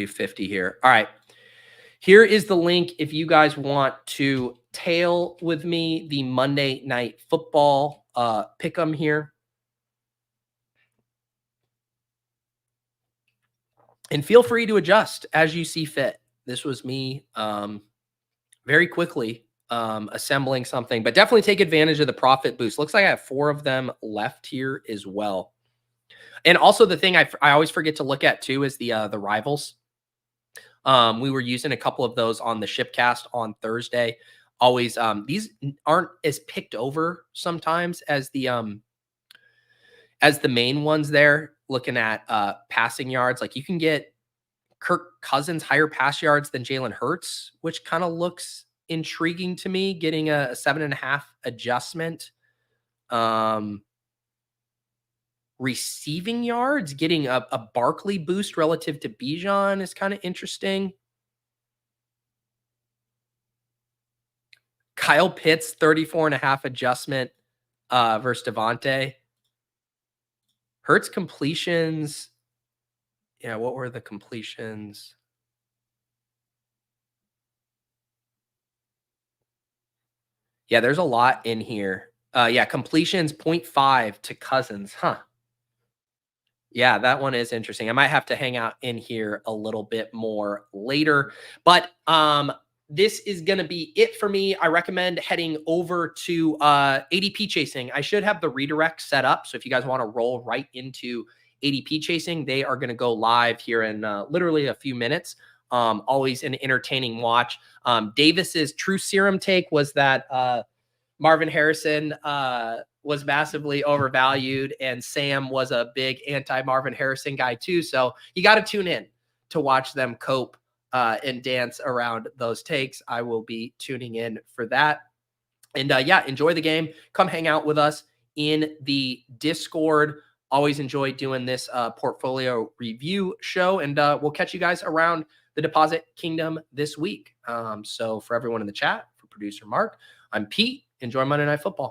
50 here. All right. Here is the link if you guys want to tail with me the Monday Night Football pick 'em here. And feel free to adjust as you see fit. This was me very quickly assembling something, but definitely take advantage of the profit boost. Looks like I have 4 of them left here as well. And also the thing I always forget to look at too is the rivals. We were using a couple of those on the Shipcast on Thursday. Always, these aren't as picked over sometimes as the main ones there. Looking at passing yards, like you can get Kirk Cousins higher pass yards than Jalen Hurts, which kind of looks intriguing to me, getting a 7.5 adjustment. Receiving yards, getting a Barkley boost relative to Bijan is kind of interesting. Kyle Pitts, 34.5 adjustment versus Devontae. Hurts completions. Yeah, what were the completions? Yeah, there's a lot in here. Yeah, completions 0.5 to Cousins. Huh. Yeah, that one is interesting. I might have to hang out in here a little bit more later. But this is going to be it for me. I recommend heading over to ADP chasing. I should have the redirect set up. So if you guys want to roll right into ADP chasing, they are going to go live here in literally a few minutes. Always an entertaining watch. Davis's true serum take was that Marvin Harrison was massively overvalued, and Sam was a big anti-Marvin Harrison guy too. So you got to tune in to watch them cope and dance around those takes. I will be tuning in for that. And yeah, enjoy the game. Come hang out with us in the Discord. Always enjoy doing this portfolio review show. And we'll catch you guys around the Deposit Kingdom this week. So for everyone in the chat, for producer Mark, I'm Pete. Enjoy Monday Night Football.